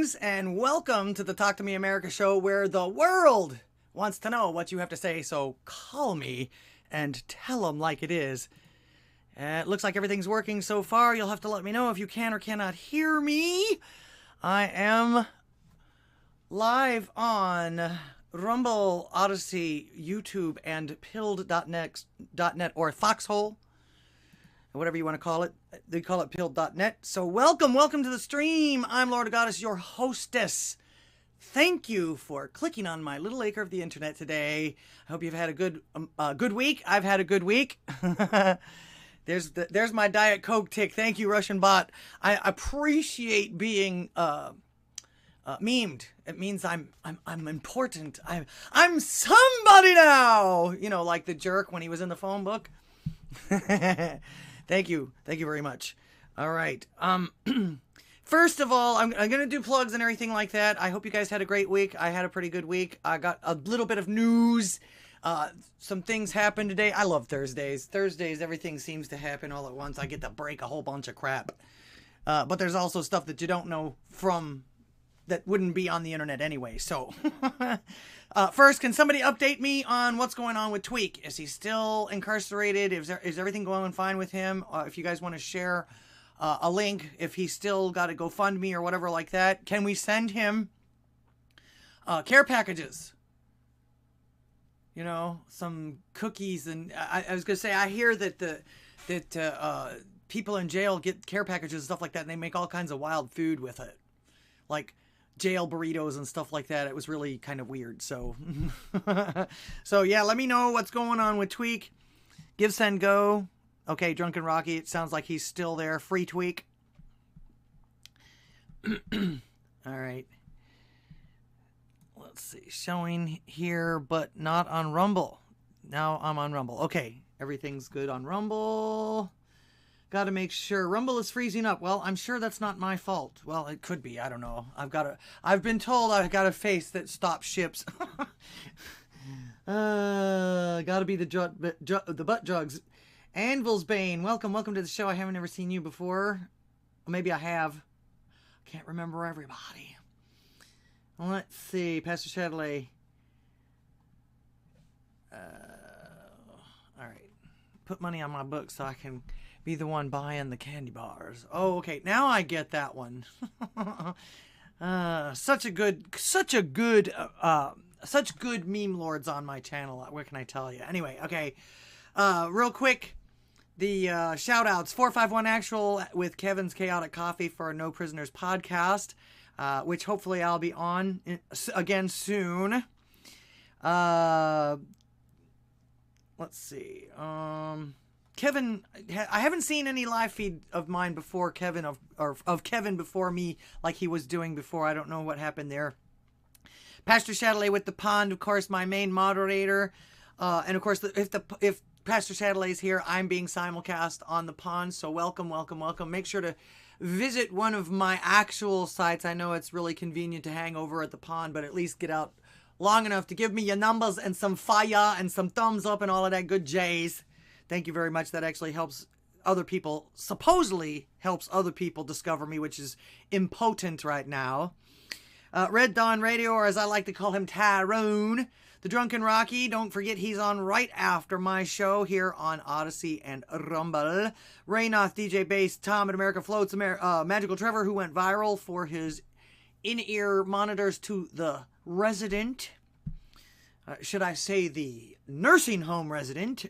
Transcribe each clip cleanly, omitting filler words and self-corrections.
Greetings and welcome to the Talk to Me America show, where the world wants to know what you have to say, so call me and tell them like it is. It looks like everything's working so far. You'll have to let me know if you can or cannot hear me. I am live on Rumble, Odysee, YouTube, and pilled.net or Foxhole, whatever you want to call it. They call it pilled.net. So welcome to the stream. I'm LDGddss, your hostess. Thank you for clicking on my little acre of the internet today. I hope you've had a good week. I've had a good week. There's my Diet Coke tick. Thank you, Russian bot. I appreciate being memed. It means I'm important. I'm somebody now. You know, like the jerk when he was in the phone book. Thank you very much. All right. First of all, I'm gonna do plugs and everything like that. I hope you guys had a great week. I had a pretty good week. I got a little bit of news. Some things happened today. I love Thursdays. Thursdays, everything seems to happen all at once. I get to break a whole bunch of crap. But there's also stuff that you don't know from that wouldn't be on the internet anyway. So, first, can somebody update me on what's going on with Tweak? Is he still incarcerated? Is everything going fine with him? If you guys want to share a link, if he's still got a GoFundMe or whatever like that, can we send him care packages? You know, some cookies, and I was gonna say, I hear that people in jail get care packages and stuff like that, and they make all kinds of wild food with it, like jail burritos and stuff like that. It was really kind of weird. So, so yeah, let me know what's going on with Tweak. Give, send, go. Okay, Drunken Rocky, it sounds like he's still there. Free Tweak. All right. Let's see. Showing here, but not on Rumble. Now I'm on Rumble. Okay, everything's good on Rumble. Got to make sure. Rumble is freezing up. Well, I'm sure that's not my fault. Well, it could be. I don't know. I've been told I've got a face that stops ships. Got to be the butt jugs. Anvil's Bane, welcome to the show. I haven't ever seen you before. Maybe I have. Can't remember everybody. Let's see, Pastor Shadley. All right. Put money on my book so I can be the one buying the candy bars. Oh, okay. Now I get that one. Such good meme lords on my channel. What can I tell you? Anyway, okay. Real quick. The shout-outs, 451 Actual with Kevin's Chaotic Coffee for No Prisoners podcast, which hopefully I'll be on again soon. Let's see. Kevin, I haven't seen any live feed of mine before Kevin, of Kevin before me, like he was doing before. I don't know what happened there. Pastor Shadley with the pond, of course, my main moderator. And of course, if Pastor Shadley's here, I'm being simulcast on the pond, so welcome. Make sure to visit one of my actual sites. I know it's really convenient to hang over at the pond, but at least get out long enough to give me your numbers and some fire and some thumbs up and all of that good J's. Thank you very much. That actually helps other people, supposedly helps other people discover me, which is impotent right now. Red Dawn Radio, or as I like to call him, Tyrone. The Drunken Rocky, don't forget he's on right after my show here on Odysee and Rumble. Raynoth, DJ Bass, Tom in America Floats, Magical Trevor, who went viral for his in-ear monitors to the resident. Should I say the nursing home resident?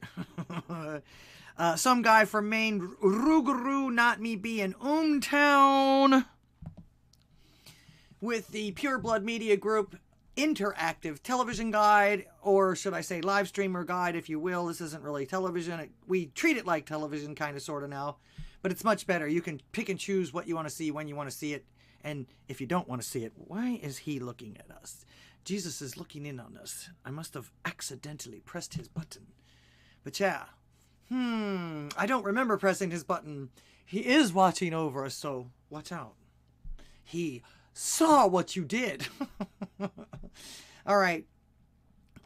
Some guy from Maine, Rougarou, not me being Town. With the Pure Blood Media Group interactive television guide, or should I say live streamer guide, if you will. This isn't really television. We treat it like television, kind of, sort of now, but it's much better. You can pick and choose what you want to see, when you want to see it, and if you don't want to see it, why is he looking at us? Jesus is looking in on us. I must have accidentally pressed his button. But yeah, I don't remember pressing his button. He is watching over us, so watch out. He saw what you did. All right.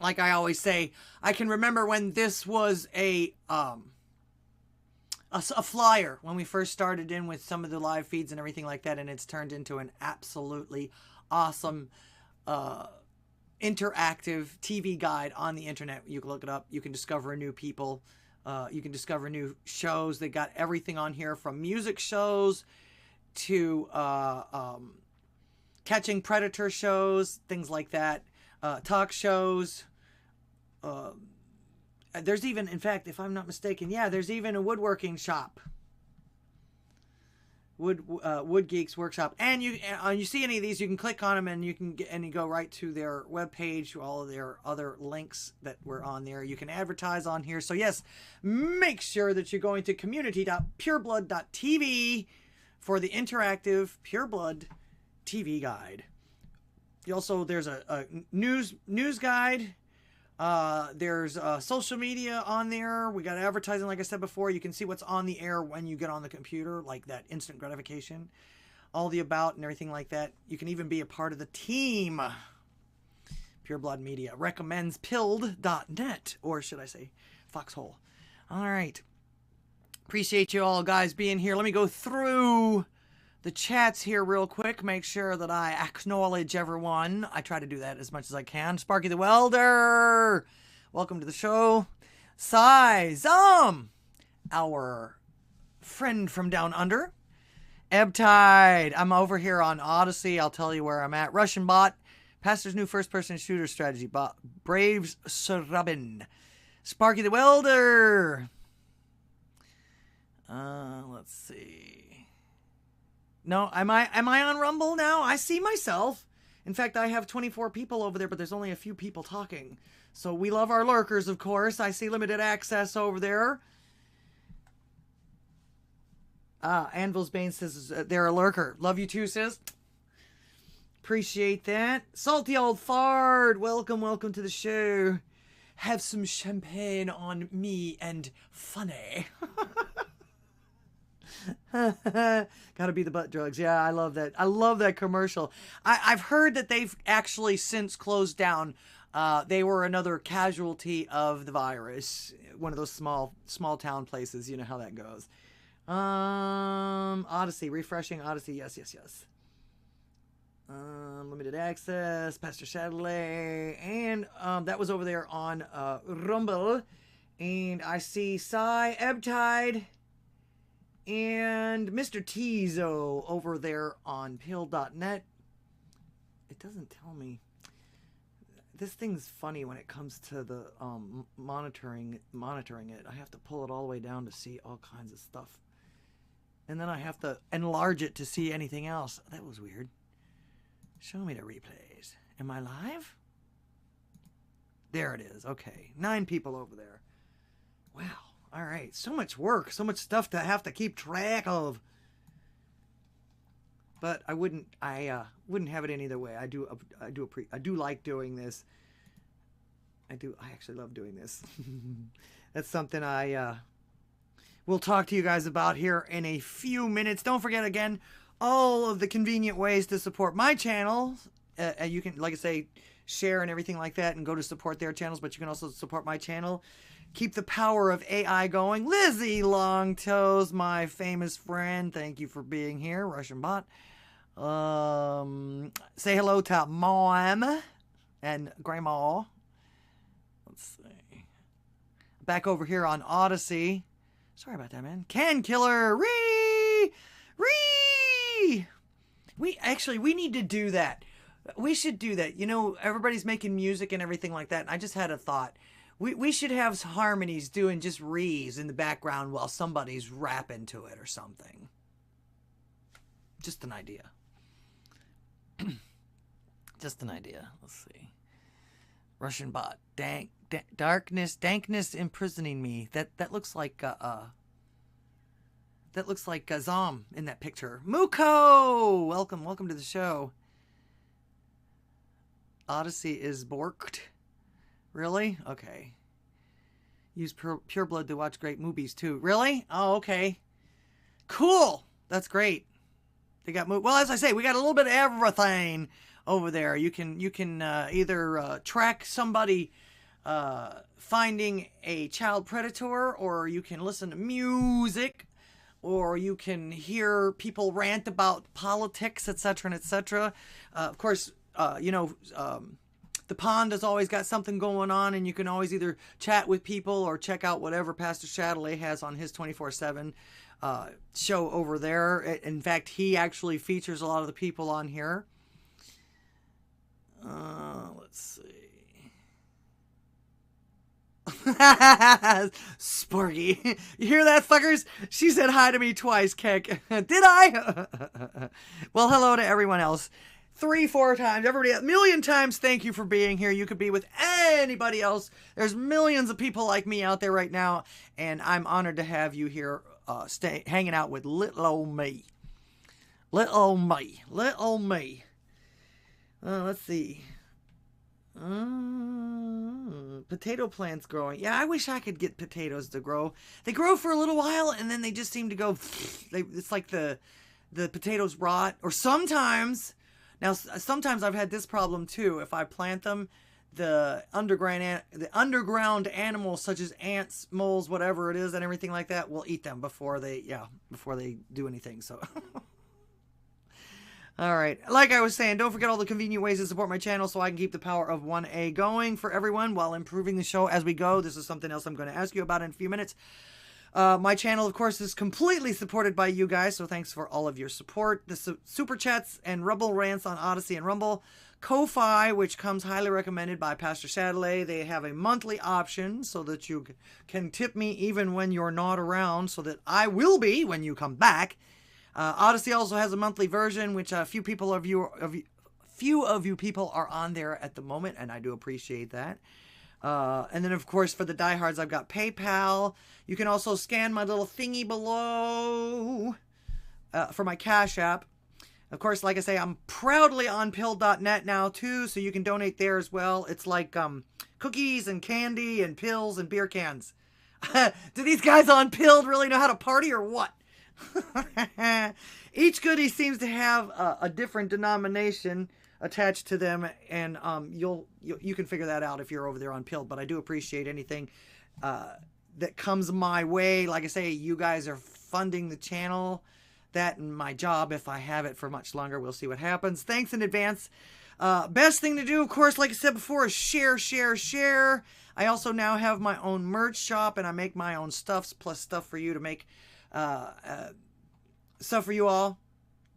Like I always say, I can remember when this was a a flyer when we first started in with some of the live feeds and everything like that, and it's turned into an absolutely awesome interactive TV guide on the internet. You can look it up. You can discover new people. You can discover new shows. They got everything on here from music shows to catching predator shows, things like that, talk shows. There's even, in fact, if I'm not mistaken, yeah, there's even a woodworking shop. Wood Geeks Workshop, and you see any of these, you can click on them, and you go right to their webpage, all of their other links that were on there. You can advertise on here. So yes, make sure that you're going to community.pureblood.tv for the interactive Pureblood TV guide. There's a news guide. There's social media on there. We got advertising, like I said before. You can see what's on the air when you get on the computer, like that instant gratification, all the about and everything like that. You can even be a part of the team. Pureblood Media recommends pilled.net, or should I say Foxhole. All right. Appreciate you all guys being here. Let me go through the chats here real quick. Make sure that I acknowledge everyone. I try to do that as much as I can. Sparky the Welder, welcome to the show. Our friend from down under. Ebtide, I'm over here on Odysee. I'll tell you where I'm at. Russian Bot, Pastor's new first-person shooter strategy. Braves Sarabin. Sparky the Welder. Let's see. No, am I on Rumble now? I see myself. In fact, I have 24 people over there, but there's only a few people talking. So we love our lurkers, of course. I see limited access over there. Anvil's Bane says they're a lurker. Love you too, sis. Appreciate that. Salty old fart. Welcome to the show. Have some champagne on me and funny. Gotta be the butt drugs. Yeah, I love that. I love that commercial. I've heard that they've actually since closed down. They were another casualty of the virus. One of those small town places. You know how that goes. Odysee, refreshing Odysee. Yes. Limited access, Pastor Chatelet, and that was over there on Rumble. And I see Cy, Ebtide, and Mr. Tizo over there on pill.net. It doesn't tell me. This thing's funny when it comes to the monitoring it. I have to pull it all the way down to see all kinds of stuff. And then I have to enlarge it to see anything else. That was weird. Show me the replays. Am I live? There it is. Okay. 9 people over there. Wow. All right. So much work. So much stuff to have to keep track of. But I wouldn't have it any other way. I do like doing this. I actually love doing this. That's something I will talk to you guys about here in a few minutes. Don't forget, again, all of the convenient ways to support my channel. You can, like I say, share and everything like that and go to support their channels, but you can also support my channel. Keep the power of AI going. Lizzie Longtoes, my famous friend, thank you for being here. Russian Bot. Say hello to Mom and Grandma. Let's see. Back over here on Odysee. Sorry about that, man. Can Killer. We need to do that. We should do that. You know, everybody's making music and everything like that. And I just had a thought. We should have harmonies doing just rees in the background while somebody's rapping to it or something. Just an idea. Just an idea. Let's see. Russian Bot. Darkness, dankness imprisoning me. That looks like Zom in that picture. Muko! Welcome to the show. Odysee is borked. Really? Okay. Use Pure Blood to watch great movies too. Really? Oh, okay. Cool. That's great. They got well, as I say, we got a little bit of everything over there. You can either track somebody finding a child predator, or you can listen to music or you can hear people rant about politics, etc., and etc. Of course, the pond has always got something going on, and you can always either chat with people or check out whatever Pastor Chatelet has on his 24/7 show over there. In fact, he actually features a lot of the people on here. Let's see. Sporgy. You hear that, fuckers? She said hi to me twice, Keck. Did I? Well, hello to everyone else. 3-4 times, everybody, a million times, thank you for being here. You could be with anybody else. There's millions of people like me out there right now, and I'm honored to have you here hanging out with little old me. Little old me. Little old me. Let's see. Potato plants growing. Yeah, I wish I could get potatoes to grow. They grow for a little while, and then they just seem to go... It's like the potatoes rot. Or sometimes... Now, sometimes I've had this problem too. If I plant them, the underground animals such as ants, moles, whatever it is, and everything like that will eat them before they do anything. So, all right. Like I was saying, don't forget all the convenient ways to support my channel so I can keep the power of 1A going for everyone while improving the show as we go. This is something else I'm going to ask you about in a few minutes. My channel, of course, is completely supported by you guys, so thanks for all of your support. The Super Chats and Rumble Rants on Odysee and Rumble. Ko-Fi, which comes highly recommended by Pastor Chatelet. They have a monthly option so that you can tip me even when you're not around, so that I will be when you come back. Odysee also has a monthly version, which few of you people are on there at the moment, and I do appreciate that. And then, of course, for the diehards, I've got PayPal. You can also scan my little thingy below for my Cash App. Of course, like I say, I'm proudly on pill.net now, too, so you can donate there as well. It's like cookies and candy and pills and beer cans. Do these guys on Pilled really know how to party or what? Each goodie seems to have a different denomination attached to them, and you can figure that out if you're over there on Pilled. But I do appreciate anything that comes my way. Like I say, you guys are funding the channel, that and my job if I have it for much longer. We'll see what happens. Thanks in advance. Best thing to do, of course, like I said before, is share, share, share. I also now have my own merch shop, and I make my own stuffs plus stuff for you to make stuff for you all,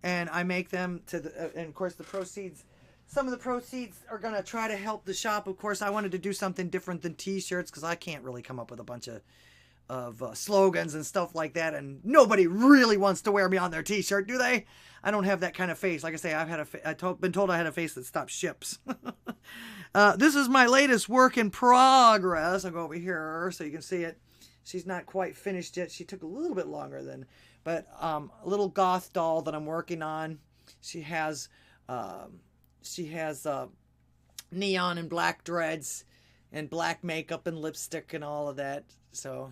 and I make them and of course the proceeds. Some of the proceeds are going to try to help the shop. Of course, I wanted to do something different than t-shirts because I can't really come up with a bunch of slogans and stuff like that. And nobody really wants to wear me on their t-shirt, do they? I don't have that kind of face. Like I say, I've been told I had a face that stops ships. This is my latest work in progress. I'll go over here so you can see it. She's not quite finished yet. She took a little bit longer than, but a little goth doll that I'm working on. She has neon and black dreads and black makeup and lipstick and all of that. So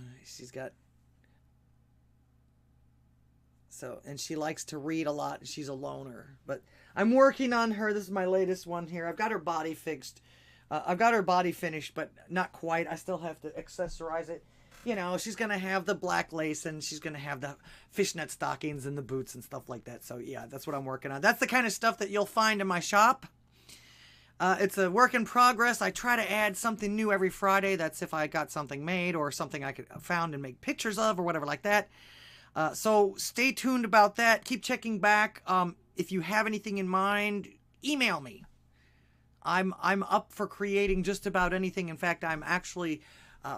and she likes to read a lot. She's a loner, but I'm working on her. This is my latest one here. I've got her body fixed. I've got her body finished, but not quite. I still have to accessorize it. You know, she's going to have the black lace, and she's going to have the fishnet stockings and the boots and stuff like that. So, yeah, that's what I'm working on. That's the kind of stuff that you'll find in my shop. It's a work in progress. I try to add something new every Friday. That's if I got something made or something I could found and make pictures of or whatever like that. So stay tuned about that. Keep checking back. If you have anything in mind, email me. I'm up for creating just about anything. In fact, I'm actually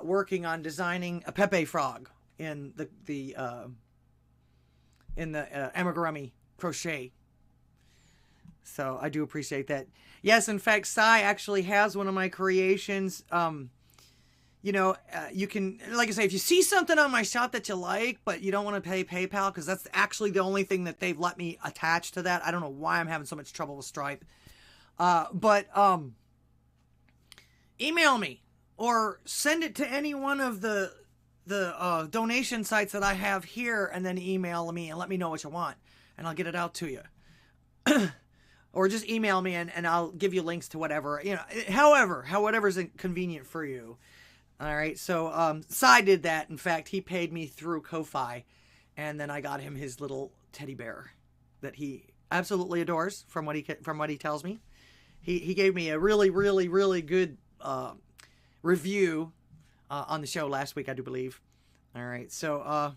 working on designing a Pepe frog in the amigurumi crochet. So I do appreciate that. Yes, in fact, Sai actually has one of my creations. You know, you can, like I say, if you see something on my shop that you like, but you don't want to pay PayPal, because that's actually the only thing that they've let me attach to that. I don't know why I'm having so much trouble with Stripe. But email me or send it to any one of the donation sites that I have here, and then email me and let me know what you want, and I'll get it out to you. Or just email me and I'll give you links to whatever, you know, whatever's convenient for you. All right. So, Sai did that. In fact, he paid me through Ko-Fi, And then I got him his little teddy bear that he absolutely adores, from what he tells me. He gave me a really, really, really good review on the show last week, I do believe. All right, so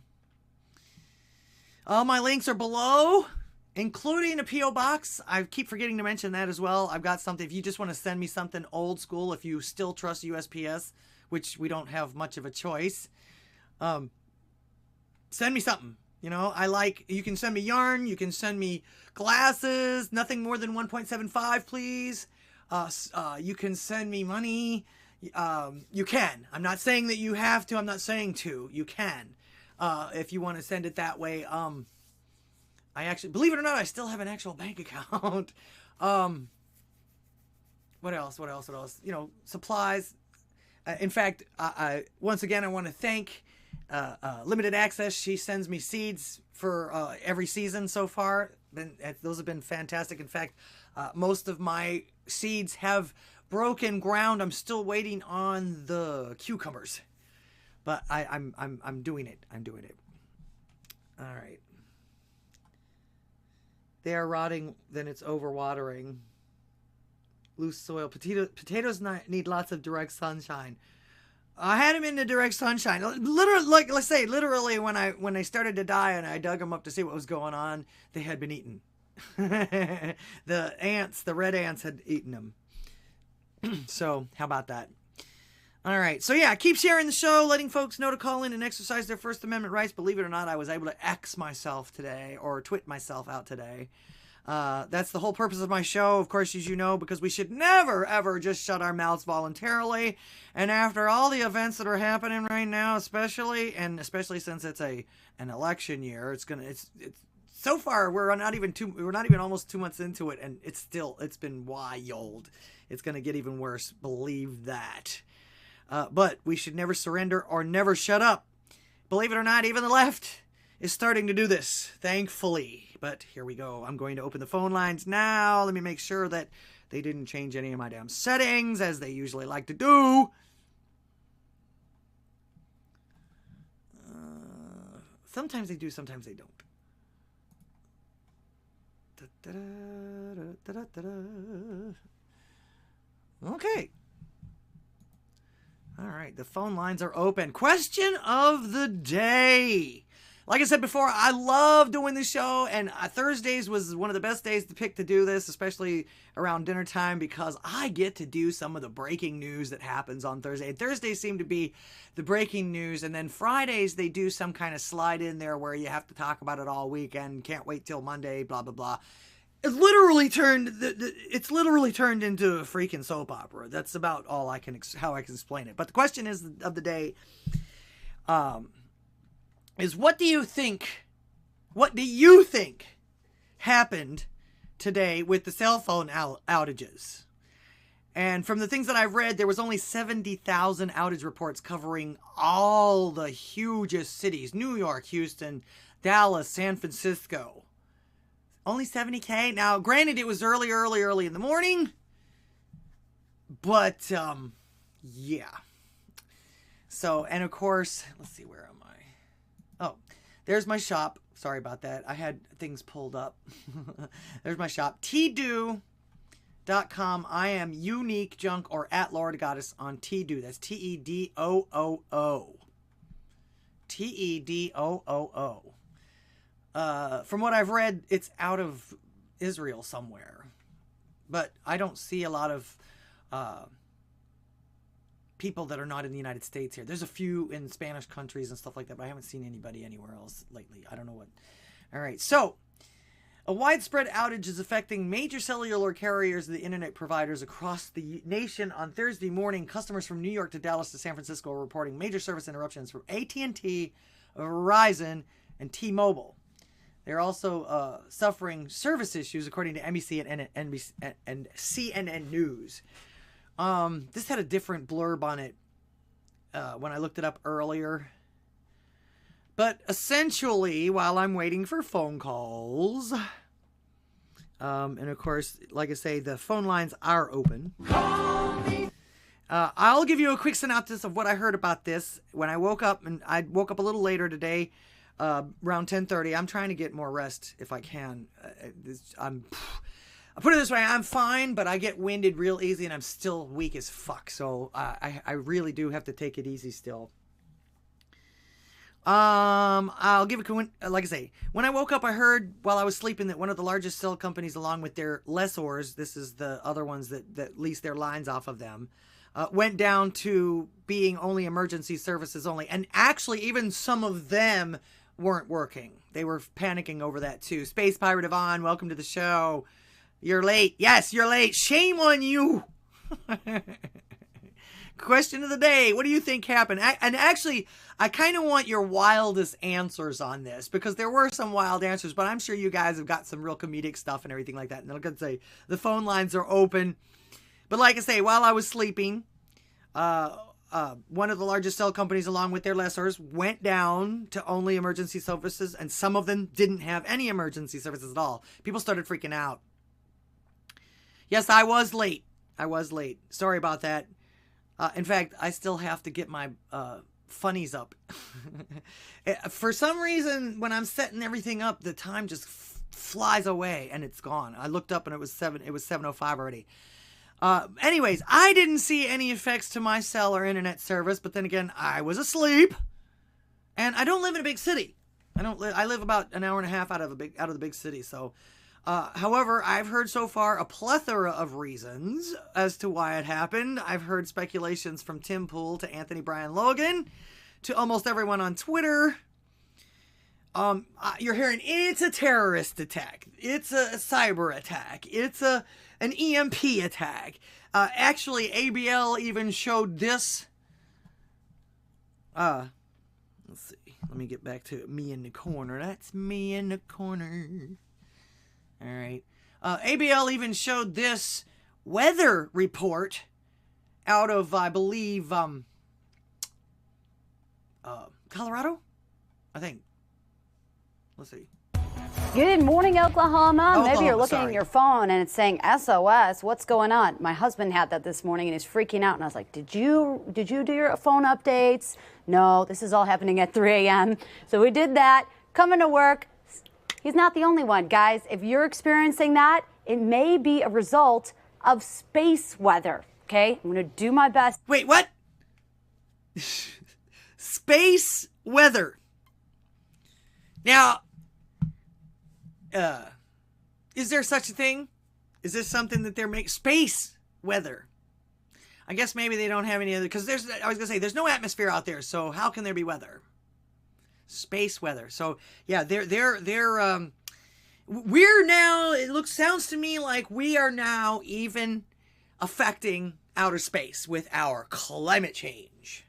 all my links are below, including a P.O. box. I keep forgetting to mention that as well. I've got something. If you just want to send me something old school, if you still trust USPS, which we don't have much of a choice, send me something. You know, you can send me yarn, you can send me glasses, nothing more than 1.75, please. You can send me money. You can. I'm not saying that you have to. I'm not saying to. You can. If you want to send it that way. I actually, believe it or not, I still have an actual bank account. What else? You know, supplies. In fact, once again, I want to thank Limited Access. She sends me seeds for every season so far. Those have been fantastic. In fact, most of my seeds have broken ground. I'm still waiting on the cucumbers, but I'm doing it. I'm doing it. All right. They are rotting. Then it's overwatering. Loose soil. Potatoes need lots of direct sunshine. I had them in the direct sunshine. Literally, like let's say, literally when I started to die and I dug them up to see what was going on, they had been eaten. The red ants had eaten them. So how about that? All right. So yeah, keep sharing the show, letting folks know to call in and exercise their First Amendment rights. Believe it or not, I was able to X myself today, or twit myself out today. That's the whole purpose of my show, of course, as you know, because we should never, ever just shut our mouths voluntarily. And after all the events that are happening right now, especially since it's an election year, it's so far we're not even almost 2 months into it, and it's been wild. It's going to get even worse. Believe that. But we should never surrender or never shut up. Believe it or not, even the left is starting to do this, thankfully. But here we go. I'm going to open the phone lines now. Let me make sure that they didn't change any of my damn settings, as they usually like to do. Sometimes they do, sometimes they don't. Okay. All right, the phone lines are open. Question of the day. Like I said before, I love doing this show, and Thursdays was one of the best days to pick to do this, especially around dinner time, because I get to do some of the breaking news that happens on Thursday. And Thursdays seem to be the breaking news, and then Fridays they do some kind of slide in there where you have to talk about it all weekend, can't wait till Monday, blah, blah, blah. It's literally turned into a freaking soap opera. That's about all how I can explain it. But the question of the day is what do you think happened today with the cell phone outages? And from the things that I've read, there was only 70,000 outage reports covering all the hugest cities: New York, Houston, Dallas, San Francisco. Only 70K. Now, granted, it was early in the morning, but yeah. So, and of course, let's see, where am I? Oh, there's my shop. Sorry about that. I had things pulled up. There's my shop. tdoo.com. I am unique junk or at ldghwih on tdoo. That's TEDOOO. TEDOOO. From what I've read, it's out of Israel somewhere. But I don't see a lot of people that are not in the United States here. There's a few in Spanish countries and stuff like that, but I haven't seen anybody anywhere else lately. I don't know what. All right, so a widespread outage is affecting major cellular carriers and the internet providers across the nation on Thursday morning. Customers from New York to Dallas to San Francisco are reporting major service interruptions from AT&T, Verizon, and T-Mobile. They're also suffering service issues, according to NBC and CNN News. This had a different blurb on it when I looked it up earlier. But essentially, while I'm waiting for phone calls, and of course, like I say, the phone lines are open. I'll give you a quick synopsis of what I heard about this when I woke up, and I woke up a little later today. around 10:30. I'm trying to get more rest if I can. I'll put it this way, I'm fine, but I get winded real easy and I'm still weak as fuck. So I really do have to take it easy still. I'll give a, like I say, when I woke up, I heard while I was sleeping that one of the largest cell companies, along with their lessors, this is the other ones that lease their lines off of them, went down to being only emergency services only. And actually, even some of them weren't working. They were panicking over that too. Space Pirate Yvonne, welcome to the show. You're late. Yes, you're late. Shame on you. Question of the day. What do you think happened? And actually, I kind of want your wildest answers on this, because there were some wild answers, but I'm sure you guys have got some real comedic stuff and everything like that. And I'm going to say the phone lines are open. But like I say, while I was sleeping, one of the largest cell companies, along with their lessors, went down to only emergency services, and some of them didn't have any emergency services at all. People started freaking out. Yes, I was late. Sorry about that. In fact, I still have to get my funnies up. For some reason, when I'm setting everything up, the time just flies away and it's gone. I looked up and it was 7:05 already. Anyways, I didn't see any effects to my cell or internet service, but then again, I was asleep, and I don't live in a big city. I live about an hour and a half out of the big city. So, however, I've heard so far a plethora of reasons as to why it happened. I've heard speculations from Tim Pool to Anthony Brian Logan to almost everyone on Twitter. You're hearing it's a terrorist attack. It's a cyber attack. It's an EMP attack. Actually, ABL even showed this. Let's see. Let me get back to me in the corner. That's me in the corner. All right. ABL even showed this weather report out of, I believe, Colorado? I think. Let's see. Good morning, Oklahoma. Maybe you're looking sorry. at your phone and it's saying SOS. What's going on? My husband had that this morning and he's freaking out. And I was like, did you do your phone updates? No, this is all happening at 3 a.m. So we did that. Coming to work. He's not the only one, guys. If you're experiencing that, it may be a result of space weather. Okay, I'm going to do my best. Wait, what? Space weather. Now, is there such a thing? Is this something that they're making? Space weather. I guess maybe they don't have any other, because I was going to say, there's no atmosphere out there, so how can there be weather? Space weather. So, yeah, we're now, sounds to me like we are now even affecting outer space with our climate change.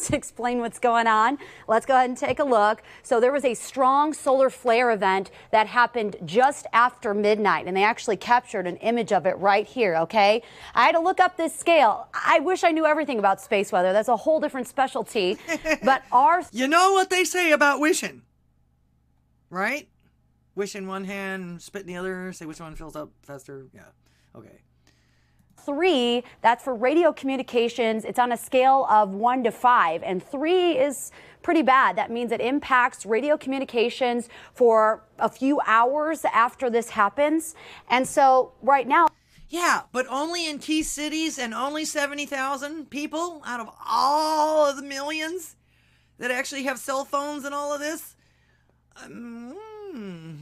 To explain what's going on, let's go ahead and take a look. So there was a strong solar flare event that happened just after midnight, and they actually captured an image of it right here, okay? I had to look up this scale. I wish I knew everything about space weather. That's a whole different specialty. But You know what they say about wishing, right? Wish in one hand, spit in the other, say which one fills up faster. Yeah, okay. 3, that's for radio communications. It's on a scale of 1 to 5, and 3 is pretty bad. That means it impacts radio communications for a few hours after this happens. And so right now... Yeah, but only in key cities, and only 70,000 people out of all of the millions that actually have cell phones and all of this.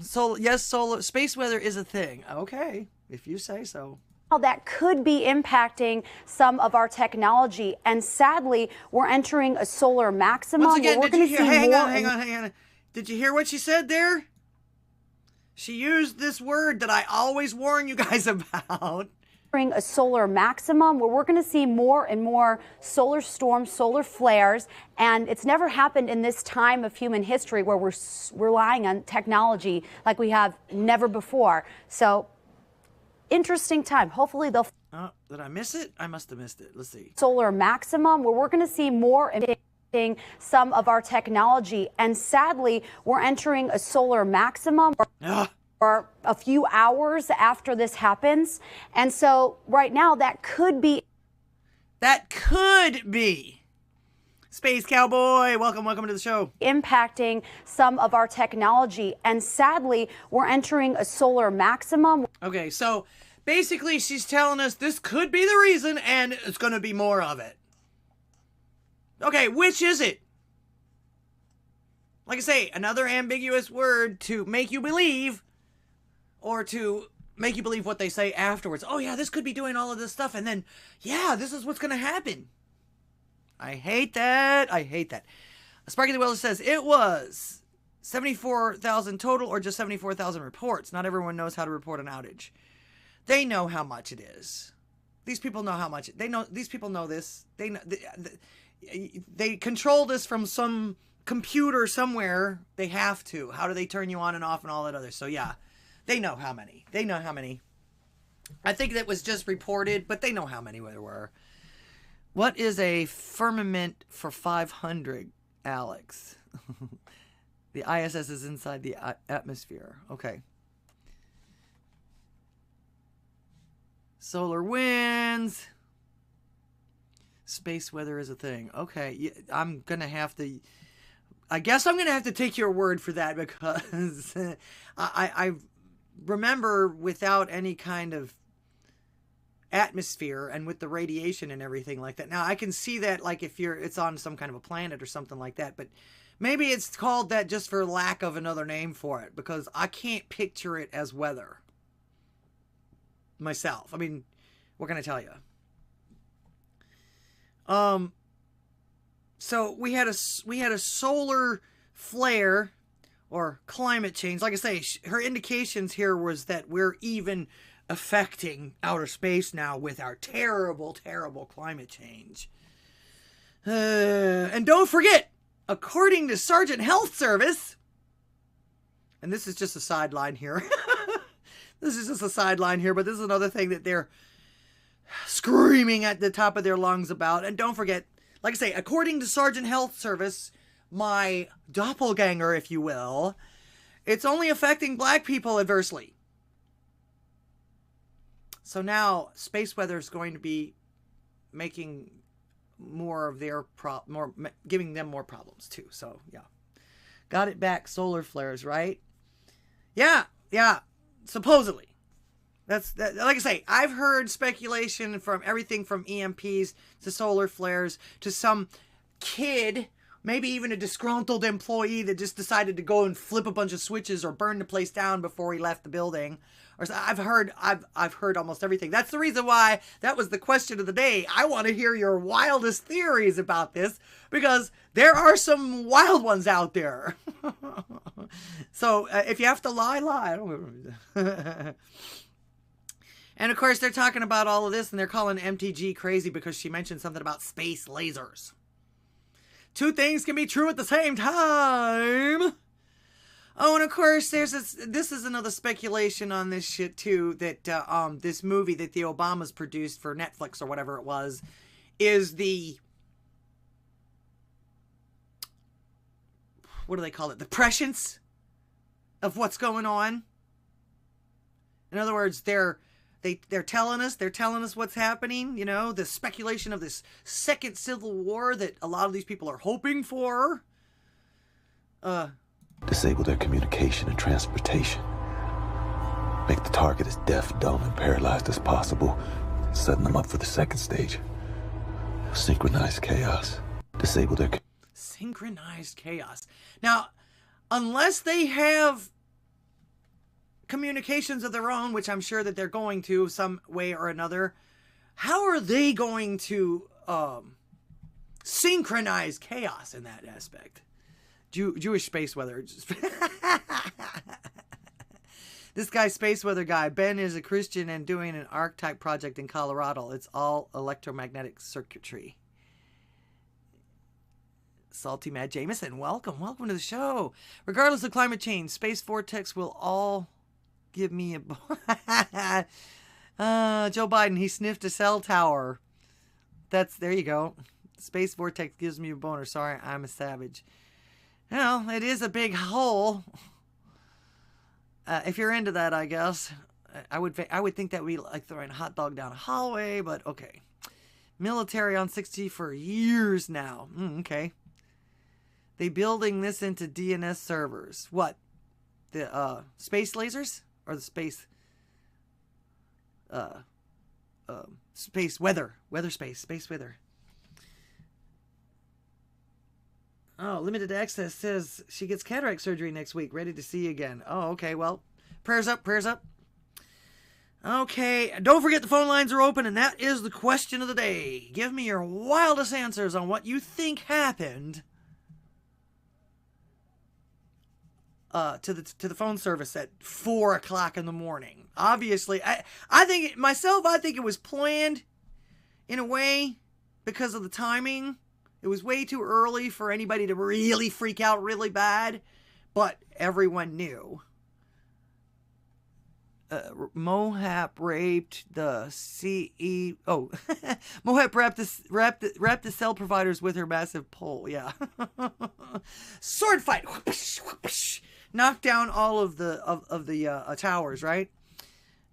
So yes, space weather is a thing. Okay, if you say so. That could be impacting some of our technology, and sadly, we're entering a solar maximum. Once again, did you hear? Hang on. Did you hear what she said there? She used this word that I always warn you guys about. A solar maximum where we're going to see more and more solar storms, solar flares, and it's never happened in this time of human history where we're relying on technology like we have never before. So, interesting time. Hopefully they'll... Did I miss it? I must have missed it. Let's see. Solar maximum where we're going to see more and some of our technology, and sadly, we're entering a solar maximum. Or a few hours after this happens. And so right now that could be Space Cowboy, welcome to the show. Impacting some of our technology, and sadly, we're entering a solar maximum. Okay, so basically she's telling us this could be the reason, and it's going to be more of it. Okay, which is it? Like I say, another ambiguous word to make you believe, or to make you believe what they say afterwards. Oh yeah, this could be doing all of this stuff, and then, yeah, this is what's going to happen. I hate that. I hate that. Sparky the Wheeler says, it was 74,000 total or just 74,000 reports. Not everyone knows how to report an outage. They know how much it is. These people know how much. These people know this. They know, they control this from some computer somewhere. They have to. How do they turn you on and off and all that other? So yeah, they know how many. They know how many. I think that was just reported, but they know how many there were. What is a firmament for 500, Alex? The ISS is inside the atmosphere. Okay. Solar winds. Space weather is a thing. Okay, I'm going to have to... I guess I'm going to have to take your word for that, because I remember without any kind of atmosphere and with the radiation and everything like that. Now I can see that, like, if it's on some kind of a planet or something like that, but maybe it's called that just for lack of another name for it, because I can't picture it as weather myself. I mean, what can I tell you? So we had a solar flare or climate change. Like I say, her indications here was that we're even affecting outer space now with our terrible, terrible climate change. And don't forget, according to Sergeant Health Service, and this is just a sideline here. This is just a sideline here, but this is another thing that they're screaming at the top of their lungs about. And don't forget, like I say, according to Sergeant Health Service, my doppelganger, if you will, it's only affecting black people adversely. So now space weather is going to be making more of their giving them more problems too. So yeah, got it back. Solar flares, right? Yeah. Supposedly, that's that. Like I say, I've heard speculation from everything from EMPs to solar flares to some kid, maybe even a disgruntled employee that just decided to go and flip a bunch of switches or burn the place down before he left the building. Or I've heard almost everything. That's the reason why that was the question of the day. I want to hear your wildest theories about this, because there are some wild ones out there. So if you have to lie. And of course, they're talking about all of this, and they're calling MTG crazy because she mentioned something about space lasers. Two things can be true at the same time. Oh, and of course, this is another speculation on this shit too, that this movie that the Obamas produced for Netflix or whatever it was, is the, what do they call it? The prescience of what's going on. In other words, they're telling us what's happening. You know, the speculation of this second civil war that a lot of these people are hoping for. Disable their communication and transportation. Make the target as deaf, dumb, and paralyzed as possible, setting them up for the second stage. Synchronized chaos. Disable their... Synchronized chaos. Now, unless they have communications of their own, which I'm sure that they're going to some way or another, how are they going to synchronize chaos in that aspect? Jewish space weather. This guy, space weather guy, Ben, is a Christian and doing an arc-type project in Colorado. It's all electromagnetic circuitry. Salty Matt Jameson, welcome to the show. Regardless of climate change, space vortex will all give me a... Joe Biden, he sniffed a cell tower. There you go. Space vortex gives me a boner. Sorry, I'm a savage. Well, it is a big hole. If you're into that, I guess. I would think that we like throwing a hot dog down a hallway, but okay. Military on 60 for years now. Okay. They building this into DNS servers. What? The space lasers? Or the space... space weather. Space weather. Oh, limited access says she gets cataract surgery next week. Ready to see you again. Oh, okay. Well, prayers up, prayers up. Okay, don't forget the phone lines are open, and that is the question of the day. Give me your wildest answers on what you think happened to the phone service at 4 o'clock in the morning. Obviously, I think it was planned in a way because of the timing. It was way too early for anybody to really freak out really bad, but everyone knew. Mohap raped the CEO. Mohap wrapped the cell providers with her massive pole. Yeah. Sword fight. Knocked down all of the towers, right?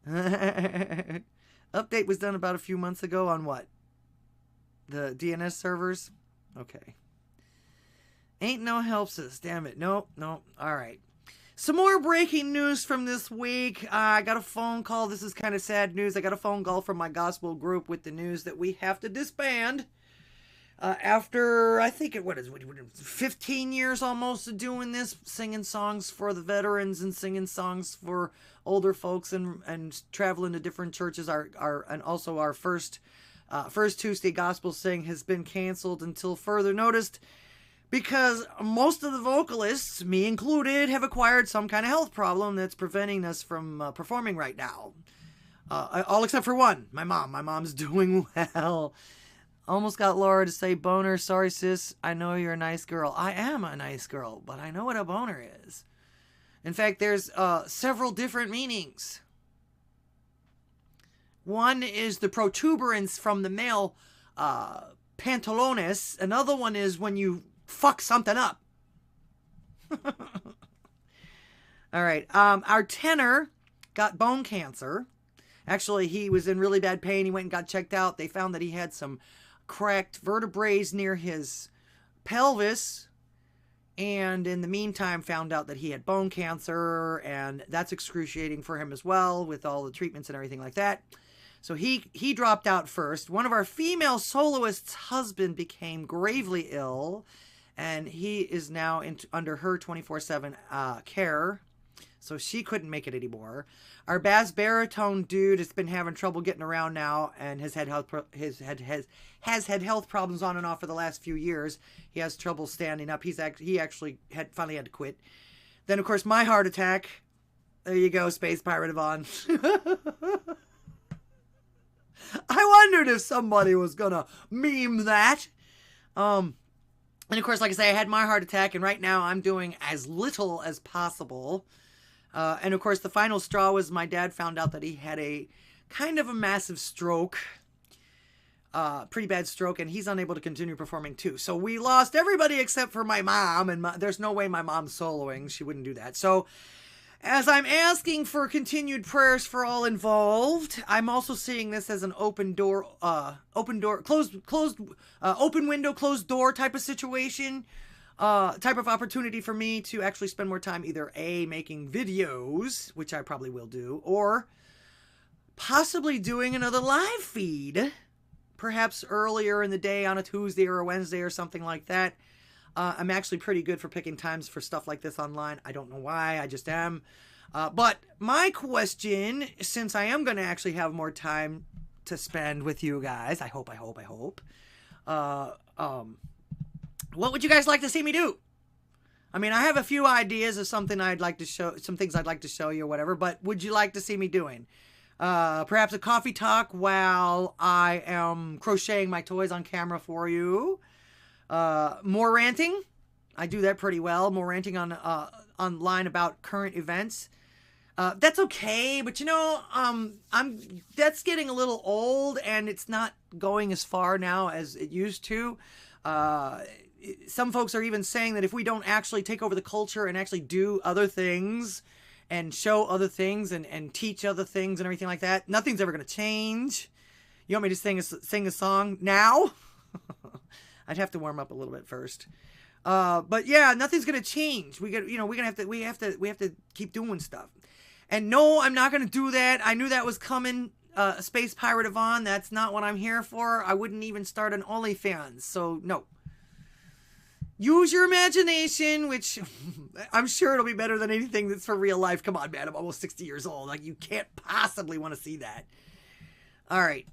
Update was done about a few months ago on what? The DNS servers? Okay. Ain't no helps us. Damn it. Nope. All right. Some more breaking news from this week. I got a phone call. This is kind of sad news. I got a phone call from my gospel group with the news that we have to disband. After, I think it, 15 years almost of doing this, singing songs for the veterans and singing songs for older folks and traveling to different churches. And also our first Tuesday Gospel Sing has been canceled until further notice. Because most of the vocalists, me included, have acquired some kind of health problem that's preventing us from performing right now. All except for one, my mom. My mom's doing well. Almost got Laura to say boner. Sorry, sis. I know you're a nice girl. I am a nice girl, but I know what a boner is. In fact, there's several different meanings. One is the protuberance from the male pantalones. Another one is when you fuck something up. All right. Our tenor got bone cancer. Actually, he was in really bad pain. He went and got checked out. They found that he had some cracked vertebrae near his pelvis. And in the meantime, found out that he had bone cancer. And that's excruciating for him as well with all the treatments and everything like that. So he dropped out first. One of our female soloists' husband became gravely ill. And he is now under her 24/7 care. So she couldn't make it anymore. Our bass baritone dude has been having trouble getting around now and has had health problems on and off for the last few years. He has trouble standing up. He actually finally had to quit. Then, of course, my heart attack. There you go, Space Pirate Yvonne. I wondered if somebody was going to meme that. And of course, like I say, I had my heart attack, and right now I'm doing as little as possible. And of course, the final straw was my dad found out that he had a kind of a massive stroke, pretty bad stroke, and he's unable to continue performing too. So we lost everybody except for my mom, and there's no way my mom's soloing. She wouldn't do that. So as I'm asking for continued prayers for all involved, I'm also seeing this as an open window, closed door type of situation, type of opportunity for me to actually spend more time either A, making videos, which I probably will do, or possibly doing another live feed, perhaps earlier in the day on a Tuesday or a Wednesday or something like that. I'm actually pretty good for picking times for stuff like this online. I don't know why, I just am. But my question, since I am going to actually have more time to spend with you guys, I hope. What would you guys like to see me do? I mean, I have a few ideas of something I'd like to show, some things I'd like to show you or whatever, but would you like to see me doing? Perhaps a coffee talk while I am crocheting my toys on camera for you. More ranting. I do that pretty well. More ranting online about current events. That's okay, but you know, that's getting a little old, and it's not going as far now as it used to. Some folks are even saying that if we don't actually take over the culture and actually do other things and show other things and teach other things and everything like that, nothing's ever going to change. You want me to sing a song now? I'd have to warm up a little bit first. But yeah, nothing's gonna change. We have to keep doing stuff. And no, I'm not gonna do that. I knew that was coming. Space Pirate Yvonne, that's not what I'm here for. I wouldn't even start an OnlyFans. So no. Use your imagination, which I'm sure it'll be better than anything that's for real life. Come on, man. I'm almost 60 years old. Like, you can't possibly want to see that. All right.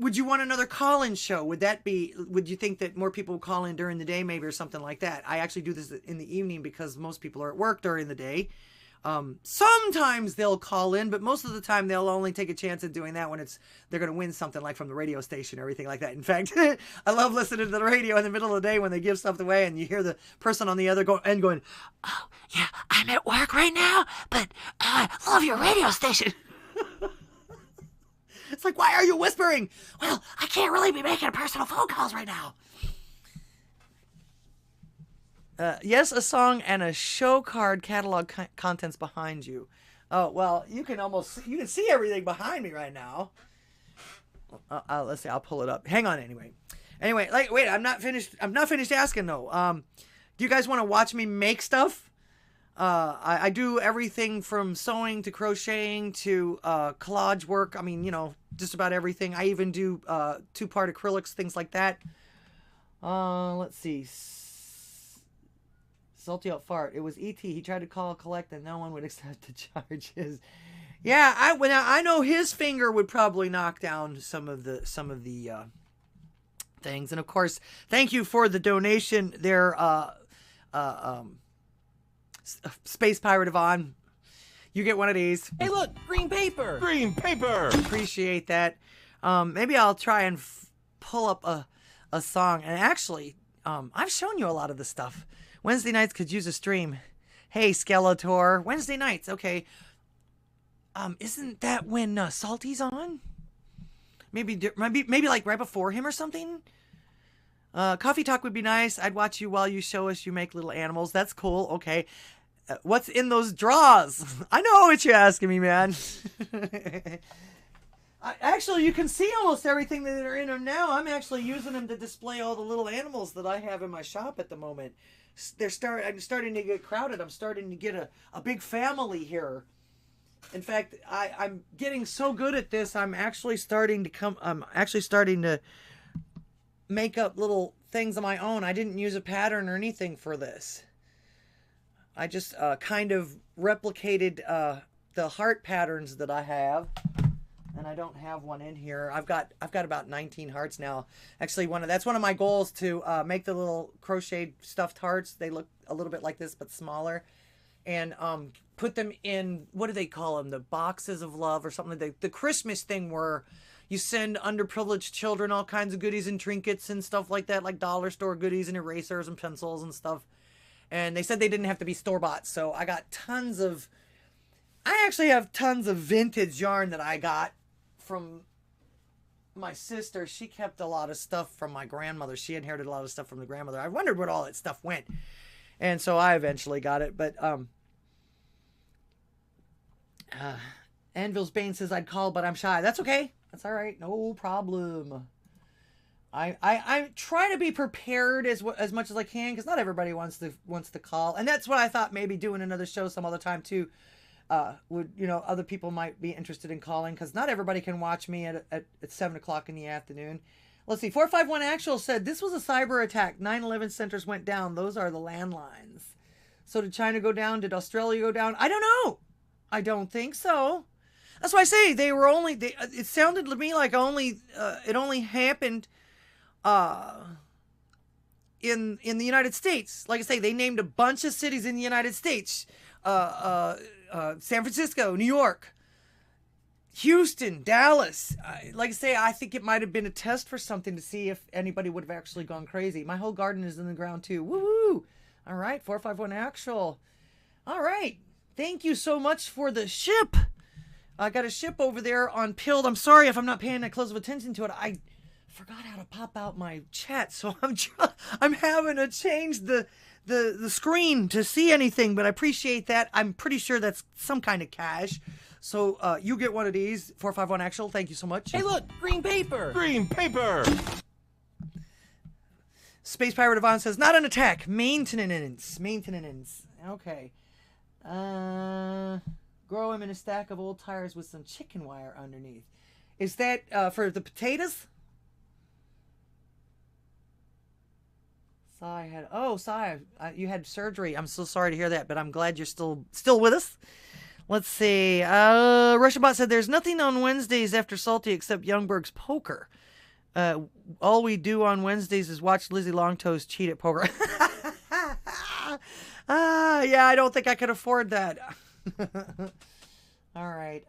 Would you want another call-in show? Would you think that more people would call in during the day maybe or something like that? I actually do this in the evening because most people are at work during the day. Sometimes they'll call in, but most of the time they'll only take a chance at doing that when they're going to win something like from the radio station or everything like that. In fact, I love listening to the radio in the middle of the day when they give stuff away and you hear the person on the other end going, "Oh yeah, I'm at work right now, but I love your radio station." It's like, why are you whispering? Well, I can't really be making personal phone calls right now. Yes, a song and a show card catalog contents behind you. Oh, well, you can see everything behind me right now. Let's see, I'll pull it up. Hang on anyway. Anyway, wait, I'm not finished asking though. Do you guys want to watch me make stuff? I do everything from sewing to crocheting to collage work. I mean, just about everything. I even do 2-part acrylics, things like that. Let's see. Salty out fart. It was E.T. He tried to call collect and no one would accept the charges. Yeah, I know his finger would probably knock down some of the things. And of course, thank you for the donation there, Space Pirate Yvonne. You get one of these. Hey, look, green paper. Green paper. Appreciate that. Maybe I'll try and pull up a song. And actually, I've shown you a lot of this stuff. Wednesday nights could use a stream. Hey, Skeletor. Wednesday nights, okay. Isn't that when Salty's on? Maybe like right before him or something? Coffee talk would be nice. I'd watch you while you show us you make little animals. That's cool. Okay. What's in those drawers? I know what you're asking me, man. Actually, you can see almost everything that are in them now. I'm actually using them to display all the little animals that I have in my shop at the moment. I'm starting to get crowded. I'm starting to get a big family here. In fact, I'm getting so good at this. I'm actually starting to make up little things of my own. I didn't use a pattern or anything for this. I just kind of replicated the heart patterns that I have. And I don't have one in here. I've got about 19 hearts now. Actually, that's one of my goals, to make the little crocheted stuffed hearts. They look a little bit like this, but smaller. And put them in, what do they call them? The boxes of love or something. The Christmas thing where you send underprivileged children all kinds of goodies and trinkets and stuff like that, like dollar store goodies and erasers and pencils and stuff. And they said they didn't have to be store-bought. So I actually have tons of vintage yarn that I got from my sister. She kept a lot of stuff from my grandmother. She inherited a lot of stuff from the grandmother. I wondered where all that stuff went. And so I eventually got it. But Anvil's Bane says I'd call, but I'm shy. That's okay. That's all right. No problem. I try to be prepared as much as I can, because not everybody wants to call. And that's what I thought, maybe doing another show some other time too. Other people might be interested in calling, because not everybody can watch me at 7 o'clock in the afternoon. Let's see. 451 Actual said, this was a cyber attack. 9/11 centers went down. Those are the landlines. So did China go down? Did Australia go down? I don't know. I don't think so. That's why I say it sounded to me like it only happened in the United States. Like I say, they named a bunch of cities in the United States. San Francisco, New York, Houston, Dallas. Like I say, I think it might have been a test for something to see if anybody would have actually gone crazy. My whole garden is in the ground too. Woo-hoo! All right, 451 Actual. All right. Thank you so much for the ship. I got a ship over there on Pilled. I'm sorry if I'm not paying that close of attention to it. I forgot how to pop out my chat, so I'm having to change the screen to see anything, but I appreciate that. I'm pretty sure that's some kind of cash. So you get one of these. 451 Actual, thank you so much. Hey, look, green paper. Green paper. Space Pirate Yvonne says, not an attack. Maintenance. Okay. Grow him in a stack of old tires with some chicken wire underneath. Is that for the potatoes? Sai, you had surgery. I'm so sorry to hear that, but I'm glad you're still with us. Let's see. Russian Bot said, there's nothing on Wednesdays after Salty except Youngberg's poker. All we do on Wednesdays is watch Lizzie Longtoes cheat at poker. Yeah, I don't think I could afford that. All right.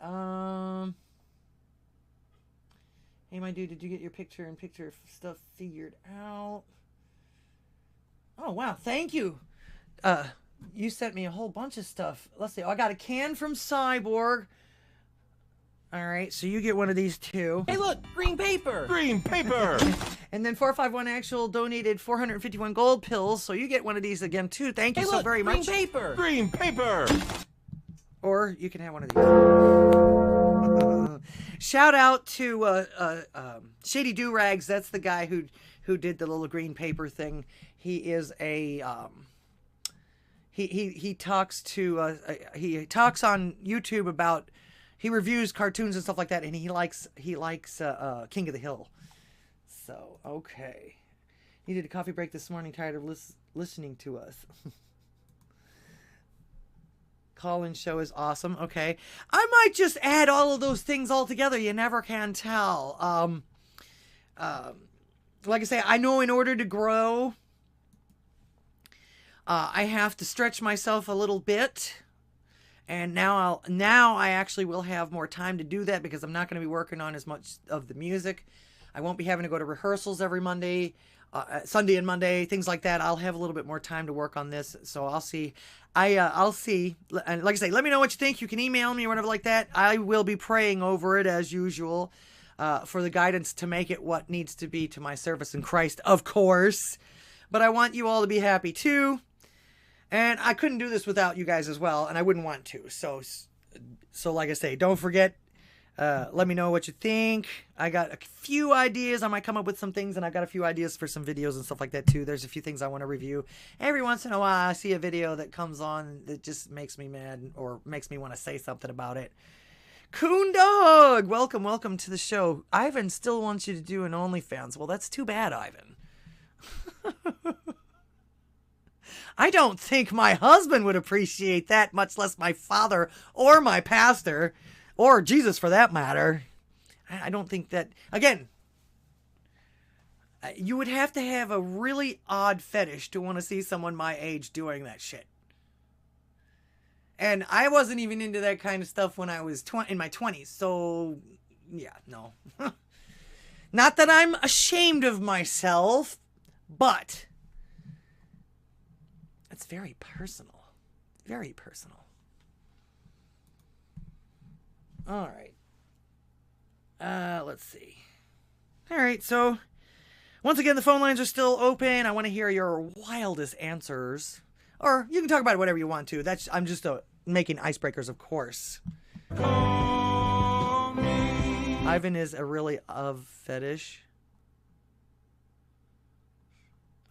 Hey, my dude, did you get your picture stuff figured out? Oh, wow. Thank you. You sent me a whole bunch of stuff. Let's see. Oh, I got a can from Cyborg. All right, so you get one of these too. Hey, look, green paper. Green paper. And then 451 Actual donated 451 gold pills, so you get one of these again too. Thank you so very much. Green paper. Green paper. Or you can have one of these. Shout out to Shady Do-Rags. That's the guy who did the little green paper thing. He is a he talks on YouTube about. He reviews cartoons and stuff like that, and he likes King of the Hill. So, okay. Needed a coffee break this morning, tired of listening to us. Call-in show is awesome. Okay. I might just add all of those things all together. You never can tell. Like I say, I know in order to grow, I have to stretch myself a little bit. And now I actually will have more time to do that because I'm not going to be working on as much of the music. I won't be having to go to rehearsals every Monday, Sunday and Monday, things like that. I'll have a little bit more time to work on this. So I'll see. I'll see. And like I say, let me know what you think. You can email me or whatever like that. I will be praying over it as usual for the guidance to make it what needs to be to my service in Christ, of course. But I want you all to be happy too. And I couldn't do this without you guys as well, and I wouldn't want to. So like I say, don't forget, let me know what you think. I got a few ideas. I might come up with some things, and I've got a few ideas for some videos and stuff like that, too. There's a few things I want to review. Every once in a while, I see a video that comes on that just makes me mad or makes me want to say something about it. Coon Dog! Welcome to the show. Ivan still wants you to do an OnlyFans. Well, that's too bad, Ivan. I don't think my husband would appreciate that, much less my father or my pastor, or Jesus for that matter. I don't think that, again, you would have to have a really odd fetish to want to see someone my age doing that shit. And I wasn't even into that kind of stuff when I was in my 20s, so yeah, no. Not that I'm ashamed of myself, but it's very personal. Very personal. All right. Let's see. All right, so once again, the phone lines are still open. I want to hear your wildest answers. Or you can talk about whatever you want to. I'm just making icebreakers, of course. Ivan is a really of fetish.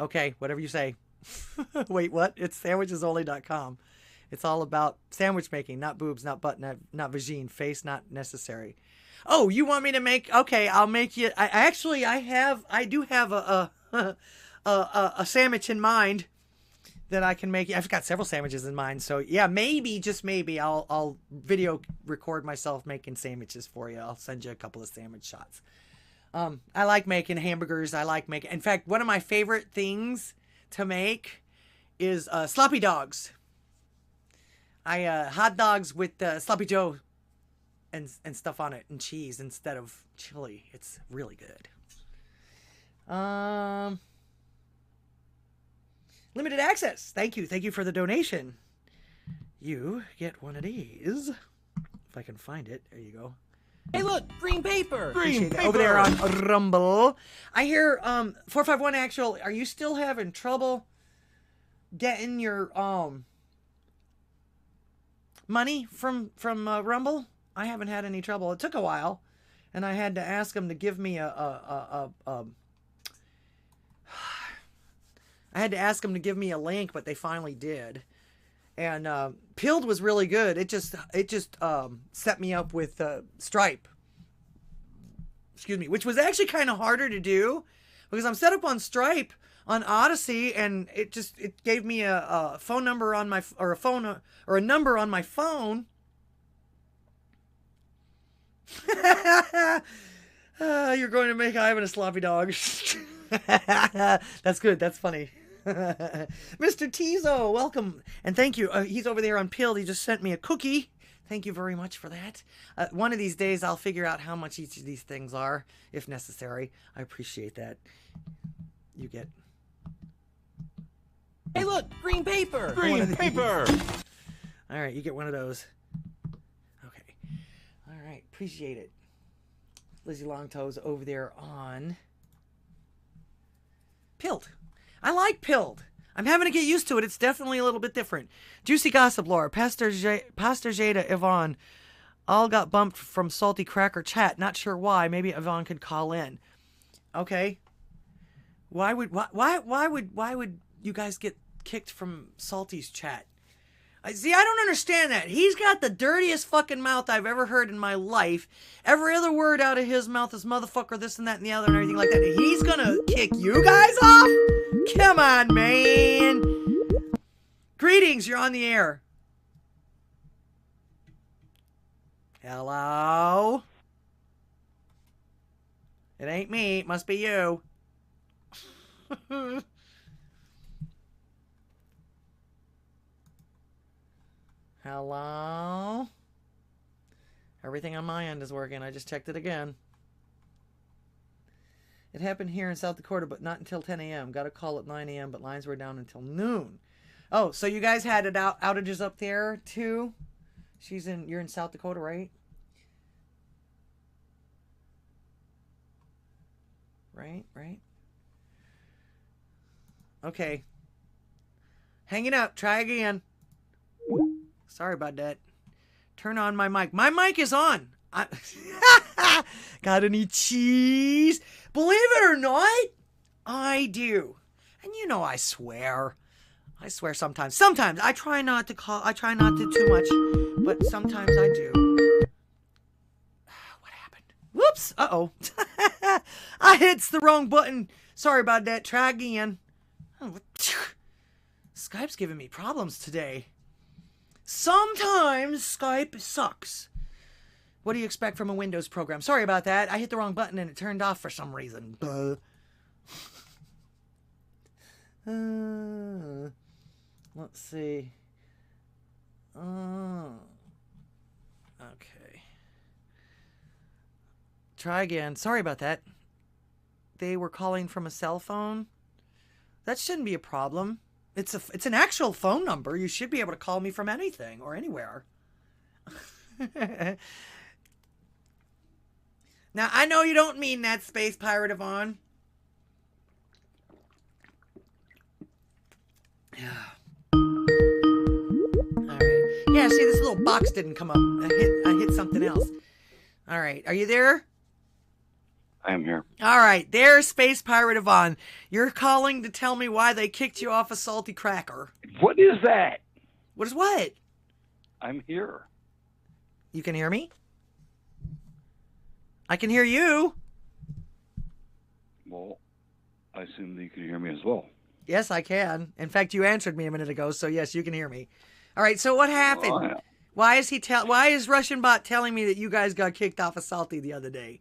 Okay, whatever you say. Wait, what? It's sandwichesonly.com. It's all about sandwich making, not boobs, not butt, not vagine, face not necessary. Oh, you want me to make? Okay, I'll make you. I do have a sandwich in mind that I can make. I've got several sandwiches in mind, so yeah, maybe, just maybe, I'll video record myself making sandwiches for you. I'll send you a couple of sandwich shots. I like making hamburgers. In fact, one of my favorite things to make is sloppy dogs. Hot dogs with sloppy Joe and stuff on it and cheese instead of chili. It's really good. Limited access. Thank you for the donation. You get one of these. If I can find it. There you go. Hey, look, green paper. Green paper. Over there on Rumble. I hear 451 Actual. Are you still having trouble getting your money from Rumble? I haven't had any trouble. It took a while, and I had to ask them to give me I had to ask them to give me a link, but they finally did. And Pilled was really good. It just set me up with Stripe. Excuse me, which was actually kind of harder to do because I'm set up on Stripe on Odysee, and it gave me a phone number on my or a number on my phone. You're going to make Ivan a sloppy dog. That's good. That's funny. Mr. Tizo, welcome. And thank you. He's over there on Pilled. He just sent me a cookie. Thank you very much for that. One of these days, I'll figure out how much each of these things are, if necessary. I appreciate that. You get... Hey, look, green paper. Green paper. All right, you get one of those. Okay. All right, appreciate it. Lizzie Longtoes over there on Pilled. I like Pilled. I'm having to get used to it. It's definitely a little bit different. Juicy Gossip Lore, Pastor Jada, Yvonne, all got bumped from Salty Cracker chat. Not sure why. Maybe Yvonne could call in. Okay. Why would you guys get kicked from Salty's chat? See, I don't understand that. He's got the dirtiest fucking mouth I've ever heard in my life. Every other word out of his mouth is motherfucker, this and that and the other and everything like that. And he's gonna kick you guys off? Come on, man. Greetings, you're on the air. Hello? It ain't me. It must be you. Hello? Everything on my end is working. I just checked it again. It happened here in South Dakota, but not until 10 a.m. Got a call at 9 a.m., but lines were down until noon. Oh, so you guys had outages up there, too? You're in South Dakota, right? Right. Okay. Hanging up. Try again. Sorry about that. Turn on my mic. My mic is on. Got any cheese? Believe it or not, I do. And you know I swear. I swear sometimes. Sometimes. I try not to too much, but sometimes I do. What happened? Whoops. Uh-oh. I hit the wrong button. Sorry about that. Try again. Skype's giving me problems today. Sometimes Skype sucks. What do you expect from a Windows program? Sorry about that. I hit the wrong button and it turned off for some reason. Let's see. Okay. Try again. Sorry about that. They were calling from a cell phone. That shouldn't be a problem. It's an actual phone number. You should be able to call me from anything or anywhere. Now, I know you don't mean that, Space Pirate Yvonne. Alright. Yeah, see, this little box didn't come up. I hit something else. Alright, are you there? I am here. Alright, there's Space Pirate Yvonne. You're calling to tell me why they kicked you off a Salty Cracker. What is that? What is what? I'm here. You can hear me? I can hear you. Well, I assume that you can hear me as well. Yes, I can. In fact, you answered me a minute ago, so yes, you can hear me. All right, so what happened? Oh, yeah. Why is Russian Bot telling me that you guys got kicked off of Salty the other day?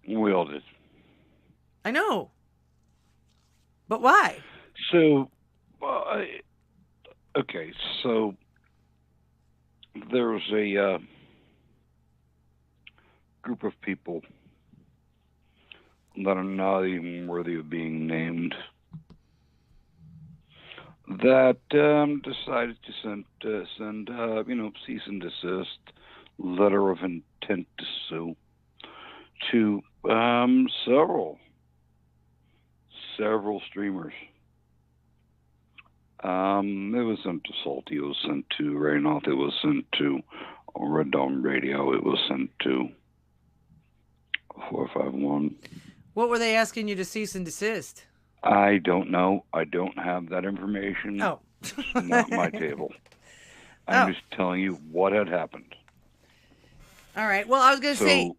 We all did. I know. But why? So, okay, so there's a group of people that are not even worthy of being named that decided to send cease and desist, letter of intent to sue to several streamers. It was sent to Salty, it was sent to Raynoth, it was sent to Red Dawn Radio. It was sent to 451. What were they asking you to cease and desist? I don't know. I don't have that information. Oh. Not my table. I'm just telling you what had happened. All right. Well, I was going to say,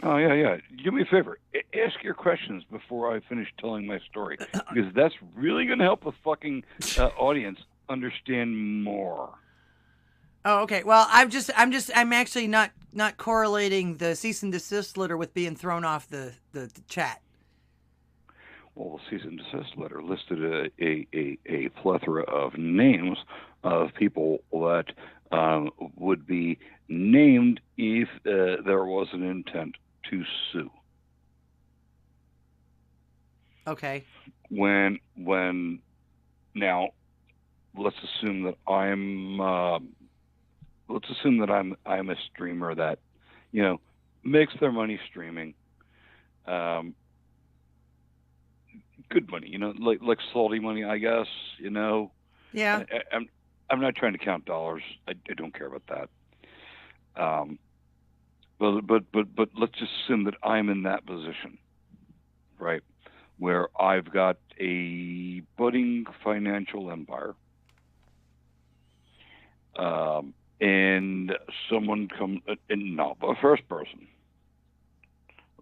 Oh, yeah. Do me a favor. Ask your questions before I finish telling my story, because that's really going to help the fucking audience understand more. Oh, okay. Well, I'm actually not correlating the cease and desist letter with being thrown off the chat. Well, the cease and desist letter listed a plethora of names of people that would be named if there was an intent to sue. Okay. When now, let's assume that I'm a streamer that, makes their money streaming. Good money, like salty money, I guess, Yeah. I'm not trying to count dollars. I don't care about that. But let's just assume that I'm in that position, right? Where I've got a budding financial empire. And someone comes, and not the first person,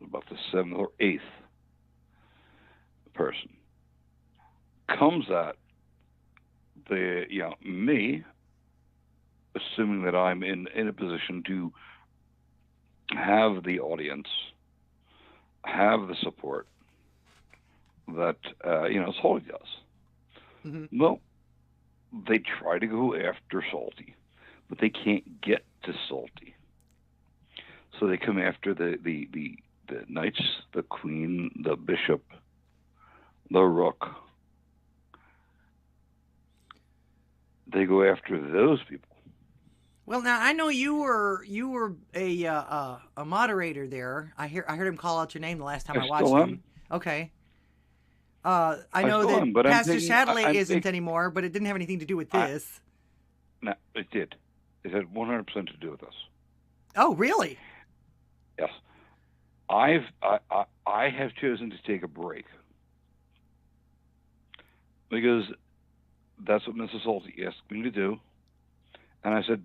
about the 7th or 8th person, comes at me, assuming that I'm in a position to have the audience, have the support that, Salty does. Mm-hmm. Well, they try to go after Salty, but they can't get to Salty. So they come after the knights, the queen, the bishop, the rook. They go after those people. Well, now I know you were a moderator there. I heard him call out your name the last time I watched him. Okay. I know that Pastor Shadley isn't anymore, but it didn't have anything to do with this. No, it did. It had 100% to do with this. Oh, really? Yes. I have chosen to take a break because that's what Mrs. Salty asked me to do, and I said,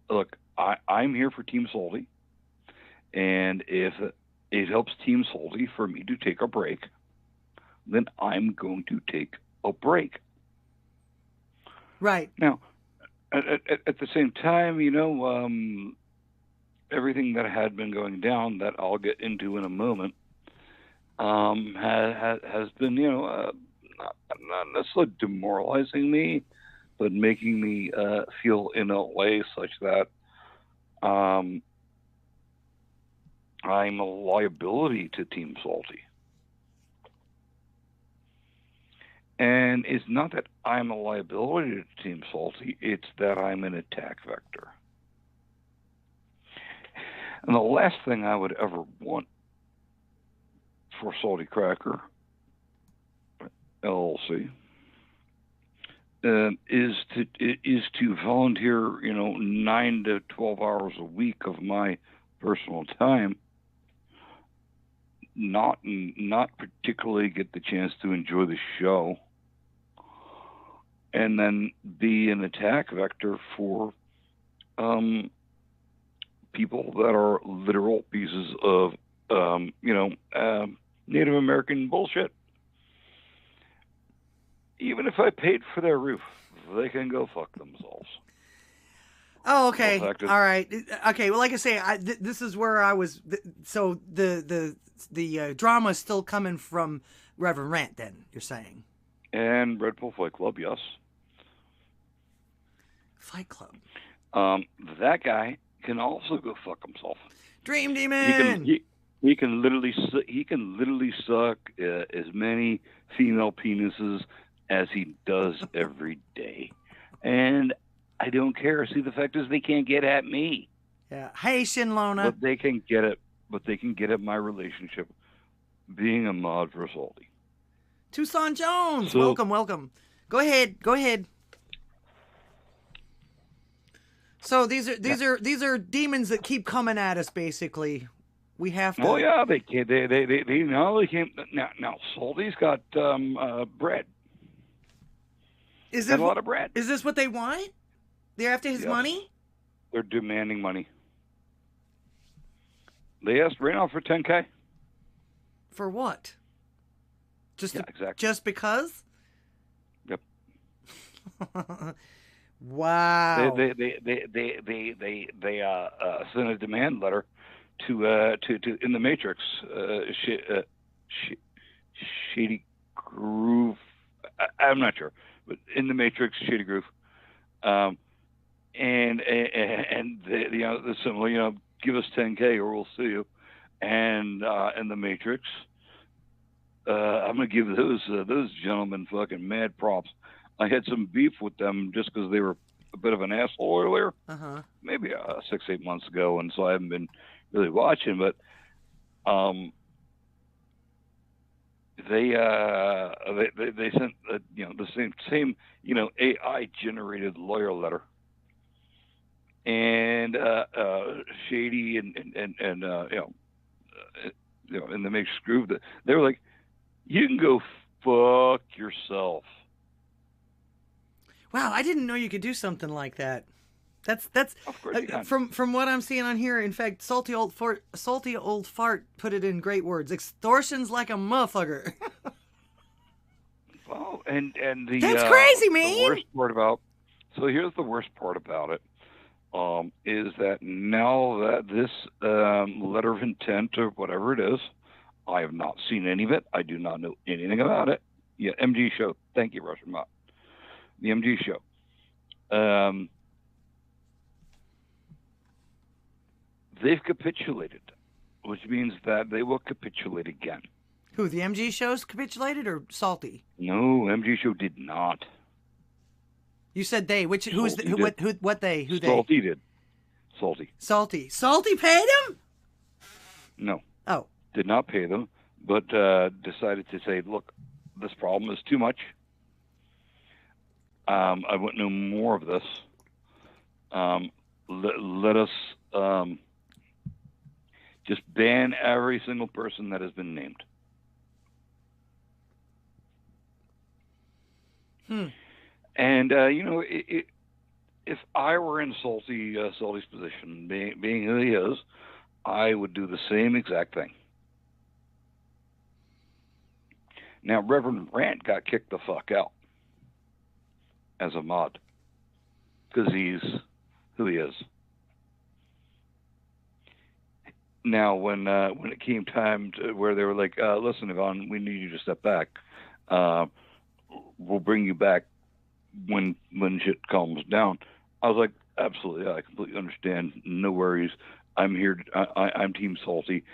look, I'm here for Team Salty, and if it helps Team Salty for me to take a break, then I'm going to take a break. Right. Now, at the same time, everything that had been going down that I'll get into in a moment has been, not necessarily demoralizing me, but making me feel in a way such that I'm a liability to Team Salty. And it's not that I'm a liability to Team Salty, it's that I'm an attack vector. And the last thing I would ever want for Salty Cracker, LLC, is to volunteer, 9 to 12 hours a week of my personal time, not particularly get the chance to enjoy the show, and then be an attack vector for people that are literal pieces of, Native American bullshit. Even if I paid for their roof, they can go fuck themselves. Oh, okay. All right. Okay. Well, like I say, this is where I was. So the drama is still coming from Reverend Rant. Then you're saying. And Red Bull Fight Club, yes. Fight Club. That guy can also go fuck himself. Dream Demon. He can literally suck as many female penises as he does every day, and I don't care. See, the fact is, they can't get at me. Yeah. Hey, Shinlona. But they can get it. But they can get at my relationship, being a mod for Salty. Tucson Jones, welcome. Go ahead. So these are demons that keep coming at us. Basically, we have to. Oh yeah, they came. Now Salty's got bread. Is Got this a lot of bread. Is this what they want? They're after his Yes. money. They're demanding money. They asked Reno for $10K. For what? Exactly. Just because? Yep. Wow. They sent a demand letter to in the Matrix, Shady Groove. I'm not sure, but in the Matrix, Shady Groove, and the similar, give us $10K or we'll sue you, and in the Matrix, I'm gonna give those gentlemen fucking mad props. I had some beef with them just because they were a bit of an asshole earlier, maybe 6-8 months ago, and so I haven't been really watching. But they sent the same AI generated lawyer letter, and Shady and in the Matrix Groove, that they were like, you can go fuck yourself. Wow, I didn't know you could do something like that. That's Of course you can. from what I'm seeing on here. In fact, salty old fart put it in great words. Extortion's like a motherfucker. Well, and the That's crazy, man. The worst part about here's the worst part about it, is that now that this letter of intent or whatever it is, I have not seen any of it. I do not know anything about it. Yeah, MG show. Thank you, Russian Bot. The MG show. They've capitulated, which means that they will capitulate again. Who, the MG shows capitulated or Salty? No, MG show did not. You said they. What they? Who they? Salty did. Salty. Salty paid him? No. Oh. Did not pay them, but decided to say, look, this problem is too much. I want no more of this. Let us just ban every single person that has been named. And if I were in Salty's position, being who he is, I would do the same exact thing. Now, Reverend Rant got kicked the fuck out as a mod because he's who he is. Now, when it came time to where they were like, "Listen, Yvonne, we need you to step back. We'll bring you back when shit calms down," I was like, "Absolutely, I completely understand. No worries. I'm here. I'm Team Salty.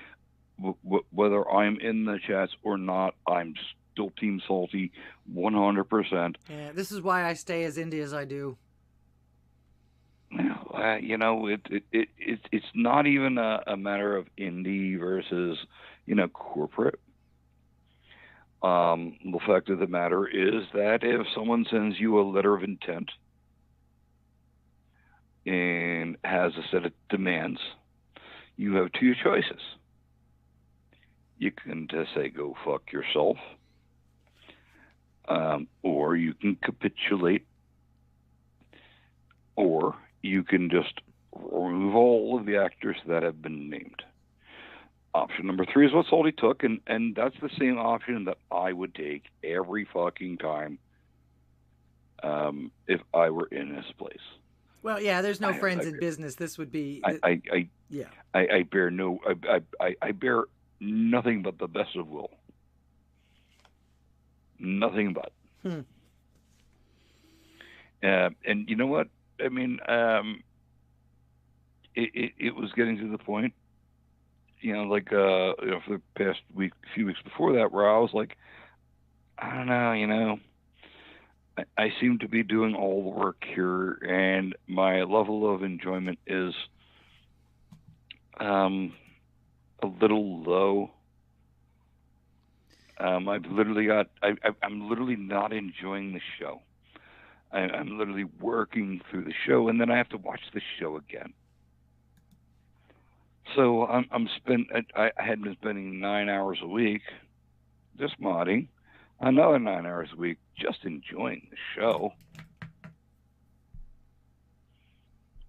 Whether I'm in the chats or not, I'm still Team Salty, 100%. Yeah, this is why I stay as indie as I do. It's not even a matter of indie versus corporate. The fact of the matter is that if someone sends you a letter of intent and has a set of demands, you have two choices. You can just say, go fuck yourself, or you can capitulate, or you can just remove all of the actors that have been named. Option number 3 is what Salty took, and that's the same option that I would take every fucking time if I were in his place. Well, yeah, there's no friends in business. This would be... I bear I bear nothing but the best of will. Nothing but. And you know what? I mean, it was getting to the point, for the past few weeks before that, where I was like, I don't know, I seem to be doing all the work here, and my level of enjoyment is a little low. I'm literally not enjoying the show. I'm literally working through the show, and then I have to watch the show again. So I had been spending 9 hours a week just modding, another 9 hours a week just enjoying the show.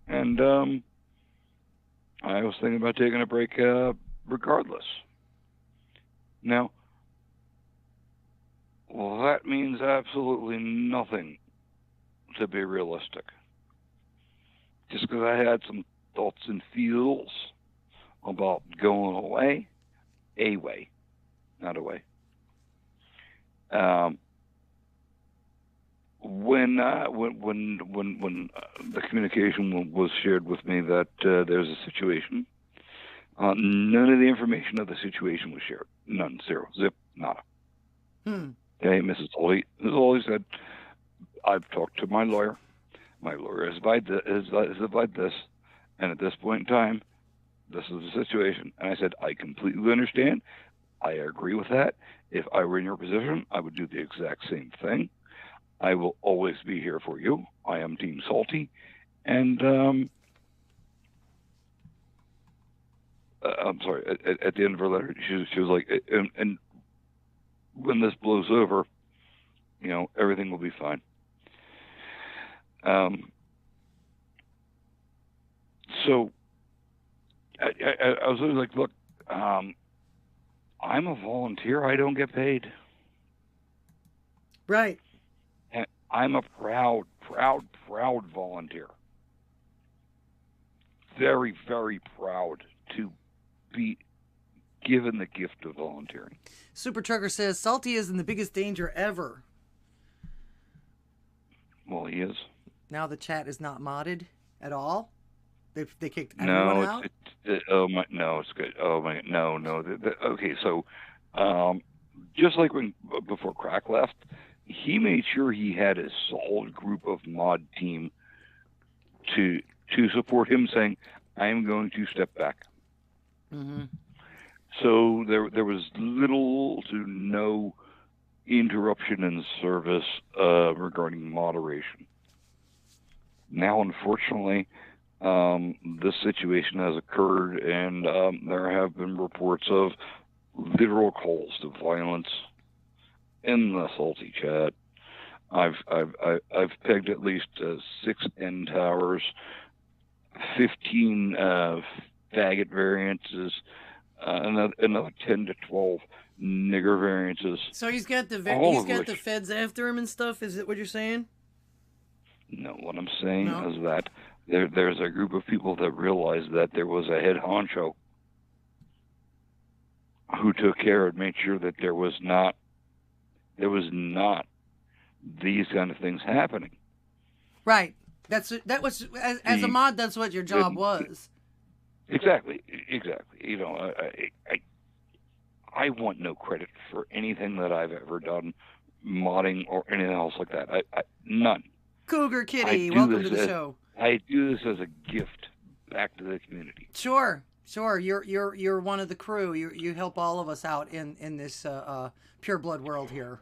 And I was thinking about taking a break regardless. Now, well, that means absolutely nothing to be realistic. Just because I had some thoughts and feels about going away, not away. When the communication was shared with me that there's a situation, none of the information of the situation was shared. None, zero, zip, nada. Okay, Mrs. Holley said, I've talked to my lawyer. My lawyer has advised this, and at this point in time, this is the situation. And I said, I completely understand. I agree with that. If I were in your position, I would do the exact same thing. I will always be here for you. I am Team Salty. And I'm sorry, at the end of her letter, she was like, and when this blows over, you know, everything will be fine. So I was really like, look, I'm a volunteer. I don't get paid. Right. And I'm a proud volunteer. Very, very proud to be given the gift of volunteering. Super Trucker says, Salty is in the biggest danger ever. Well, he is. Now the chat is not modded at all? They kicked everyone out? No, it's good. Oh my, no. Okay, so just like before Crack left, he made sure he had a solid group of mod team to support him, saying, "I am going to step back." Mm-hmm. So there was little to no interruption in service regarding moderation. Now, unfortunately, this situation has occurred, and there have been reports of literal calls to violence in the Salty chat. I've pegged at least 6 end towers, 15 faggot variances, another 10 to 12 nigger variances. So he's got the feds after him and stuff. Is it what you're saying? No, what I'm saying is that there's a group of people that realized that there was a head honcho who took care and made sure that there was not these kind of things happening. Right. That was as a mod. That's what your job was. Exactly. You know, I want no credit for anything that I've ever done, modding or anything else like that. None. Cougar Kitty, welcome to the show. I do this as a gift back to the community. Sure. You're one of the crew. You help all of us out in this pure blood world here.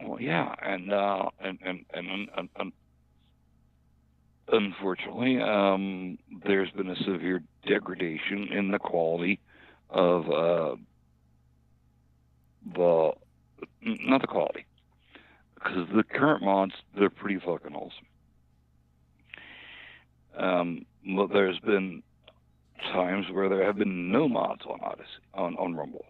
Well, yeah, and unfortunately, there's been a severe degradation in the quality of not the quality, because the current mods, they're pretty fucking awesome. But there's been times where there have been no mods on Odysee, on Rumble.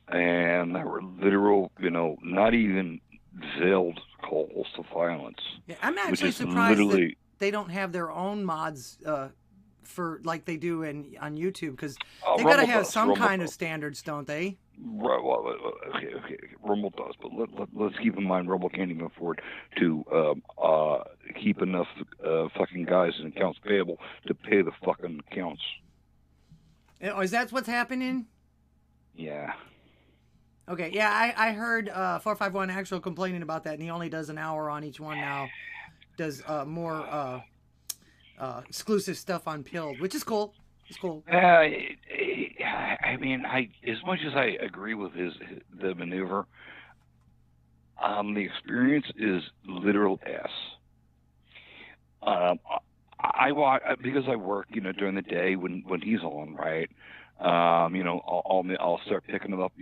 And there were literal, not even veiled calls to violence. Yeah, I'm actually surprised that they don't have their own mods for like they do on YouTube, because they got to have some kind of standards, don't they? Right. Well, okay. Rumble does, but let's keep in mind Rumble can't even afford to keep enough fucking guys in accounts payable to pay the fucking accounts. Is that what's happening? Yeah. Okay, yeah, I heard 451 Actual complaining about that, and he only does an hour on each one now. Does more exclusive stuff on Pilled, which is cool. It's cool. I mean, as much as I agree with the maneuver, The experience is literal ass. I watch because I work, during the day when he's on, right? I'll start picking him up,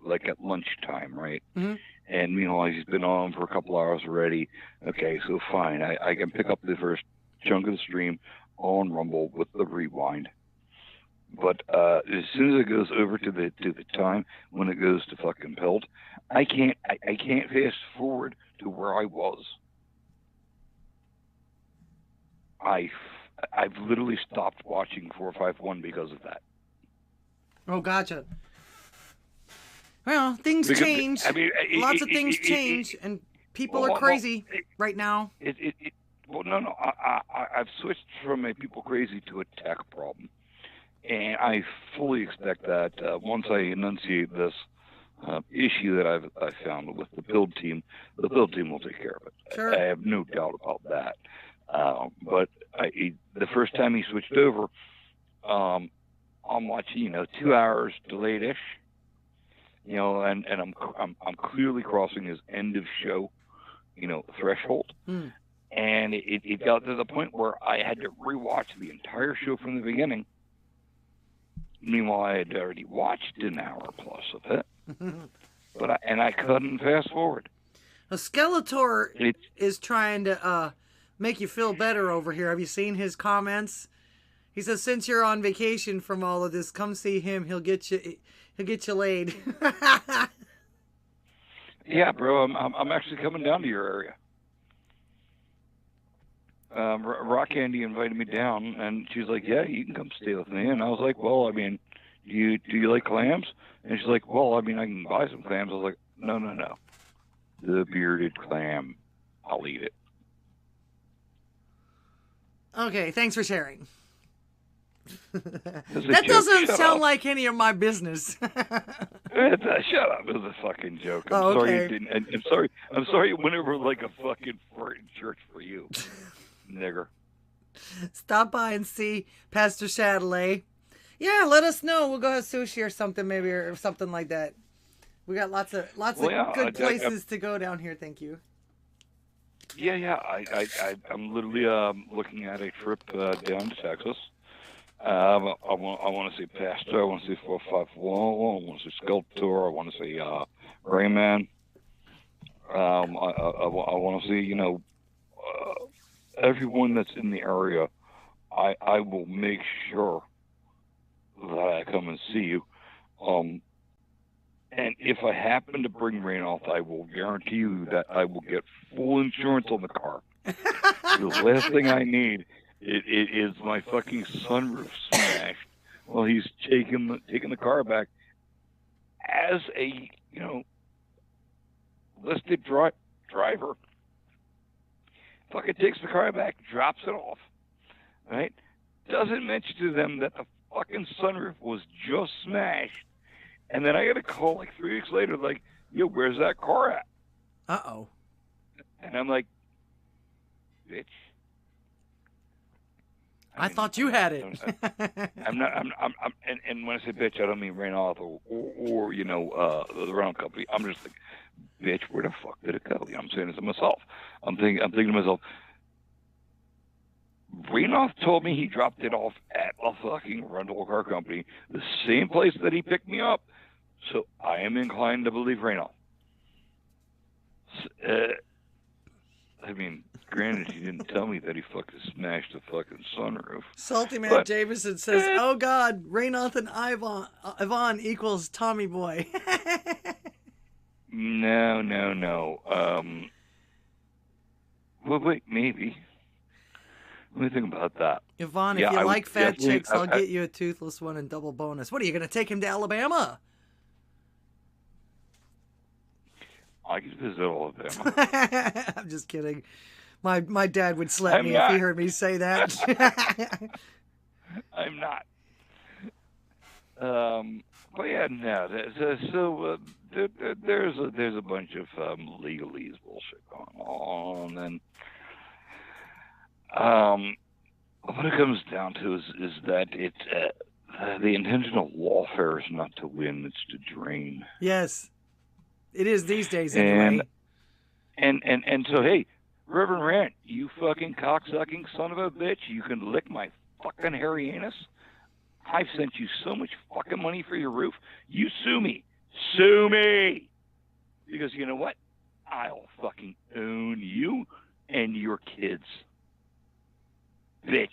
like at lunchtime, right? Mm-hmm. And meanwhile, he's been on for a couple hours already. Okay, so fine, I can pick up the first chunk of the stream on Rumble with the rewind. But as soon as it goes over to the time when it goes to fucking Pelt, I can't fast forward to where I was. I've literally stopped watching 451 because of that. Oh, gotcha. Well, things change. I mean, lots of things change, and people are crazy right now. No. I've switched from a people crazy to a tech problem. And I fully expect that once I enunciate this issue that I've found with the build team will take care of it. Sure. I have no doubt about that. But the first time he switched over, I'm watching 2 hours delayed-ish, and I'm clearly crossing his end of show, threshold. And it got to the point where I had to rewatch the entire show from the beginning. Meanwhile, I had already watched an hour plus of it, but I couldn't fast forward. A Skeletor is trying to make you feel better over here. Have you seen his comments? He says, since you're on vacation from all of this, come see him. He'll get you laid. Yeah, bro. I'm actually coming down to your area. Rock Candy invited me down, and she's like, "Yeah, you can come stay with me." And I was like, "Well, I mean, do you like clams?" And she's like, "Well, I mean, I can buy some clams." I was like, "No, the bearded clam, I'll eat it." Okay, thanks for sharing. That doesn't sound like any of my business. Shut up! It was a fucking joke. I'm sorry okay. you didn't. I'm sorry. Whenever like a fucking fart in church for you. Nigger. Stop by and see Pastor Chatelet. Yeah, let us know. We'll go have sushi or something, maybe, or something like that. We got lots of good places to go down here. Thank you. Yeah. I'm literally looking at a trip down to Texas. I want to see Pastor. I want to see 451. I want to see Skeletor. I want to see Rayman. I want to see everyone that's in the area. I will make sure that I come and see you. And if I happen to bring rain off, I will guarantee you that I will get full insurance on the car. The last thing I need it is my fucking sunroof smashed while he's taking the car back as a listed driver. Fucking takes the car back, drops it off, right? Doesn't mention to them that the fucking sunroof was just smashed, and then I get a call like 3 weeks later, like, "Yo, where's that car at?" Uh-oh. And I'm like, "Bitch." I thought you had it. I'm not. And when I say bitch, I don't mean Rainoff or the rental company. I'm just like, bitch, where the fuck did it go? I'm saying it to myself. I'm thinking to myself, Rainoff told me he dropped it off at a fucking rental car company, the same place that he picked me up. So I am inclined to believe Rainoff. I mean, granted, he didn't tell me that he fucking smashed the fucking sunroof. Salty Man Jameson says, "Oh God, Raynoth and Yvonne equals Tommy Boy." No. Well, wait, maybe. Let me think about that. Yvonne, if you like fat chicks, I'll get you a toothless one and double bonus. What are you going to take him to Alabama? I could visit Alabama. I'm just kidding. My dad would slap me if he heard me say that. I'm not. But yeah, no. So there's a bunch of legalese bullshit going on, and what it comes down to is that it's the intention of lawfare is not to win; it's to drain. Yes. It is these days, anyway. And so, hey, Reverend Rant, you fucking cocksucking son of a bitch, you can lick my fucking hairy anus. I've sent you so much fucking money for your roof. You sue me. Sue me! Because you know what? I'll fucking own you and your kids. Bitch.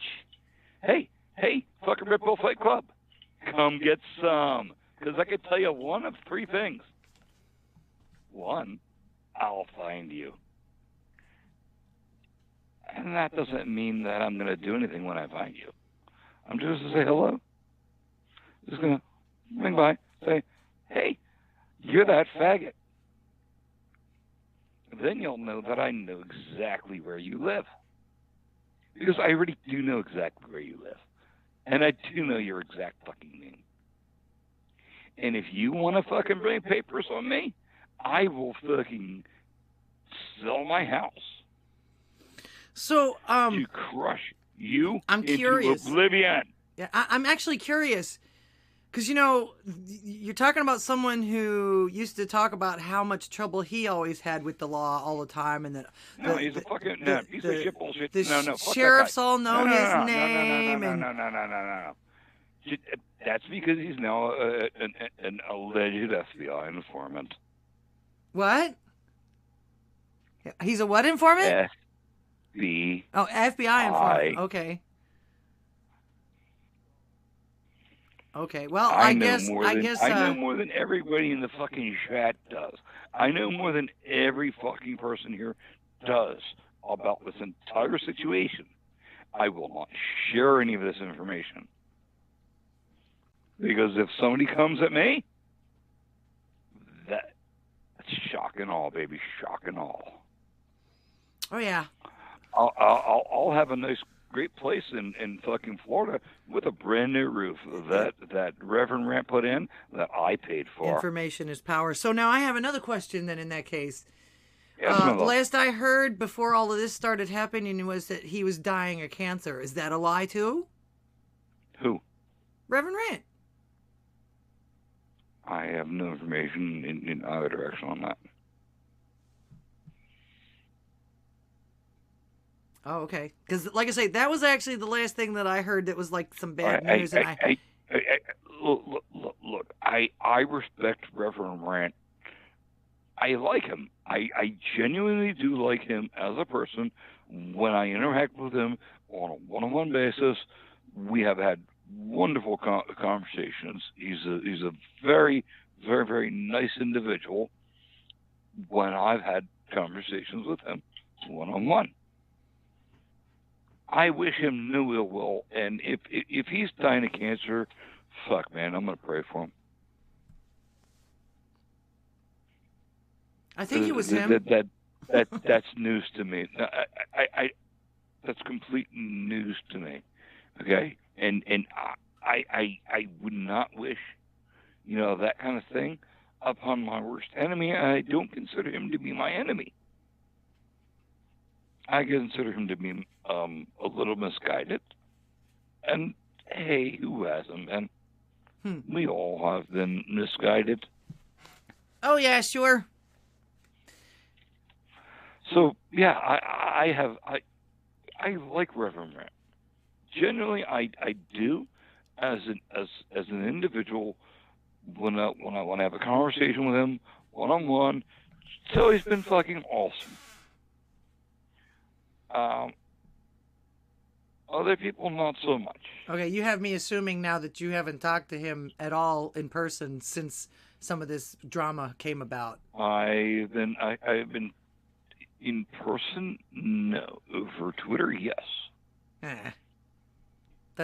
Hey, fucking Red Bull Fight Club. Come get some. Because I can tell you one of three things. One, I'll find you. And that doesn't mean that I'm going to do anything when I find you. I'm just going to say hello. Just going to ring by, say, hey, you're that faggot. Then you'll know that I know exactly where you live. Because I already do know exactly where you live. And I do know your exact fucking name. And if you want to fucking bring papers on me, I will fucking sell my house. So, to crush you into curious. oblivion. Yeah, I'm actually curious. Because, you know, you're talking about someone who used to talk about how much trouble he always had with the law all the time. And No, he's a fucking piece of shit bullshit. The fuck sheriffs that guy. all know his name. No. That's because he's now an alleged FBI informant. What? He's a what informant? FBI. Oh, FBI informant. Okay. Well, I guess I know more than everybody in the fucking chat does. I know more than every fucking person here does about this entire situation. I will not share any of this information. Because if somebody comes at me, that's shock and all, baby, shock and all. Oh yeah. I'll have a nice, great place in fucking Florida with a brand new roof that Reverend Rant put in that I paid for. Information is power. So now I have another question. Then in that case, yes, last I heard before all of this started happening was that he was dying of cancer. Is that a lie too? Who? Reverend Rant. I have no information in either direction on that. Oh, okay. Because, like I say, that was actually the last thing that I heard that was like some bad news. Look, I respect Reverend Rant. I like him. I genuinely do like him as a person. When I interact with him on a one-on-one basis, we have had wonderful conversations. He's a very, very, very nice individual when I've had conversations with him one-on-one. I wish him no ill will, and if he's dying of cancer, fuck, man, I'm going to pray for him. I think it was him. That's news to me. I that's complete news to me. Okay, and I would not wish, that kind of thing upon my worst enemy. I don't consider him to be my enemy. I consider him to be a little misguided. And hey, who hasn't been? We all have been misguided. Oh yeah, sure. So yeah, I like Reverend Rant. Generally, I do as an individual when I want to have a conversation with him one-on-one. It's always been fucking awesome. Other people, not so much. Okay, you have me assuming now that you haven't talked to him at all in person since some of this drama came about. I've been in person, no. Over Twitter, yes. That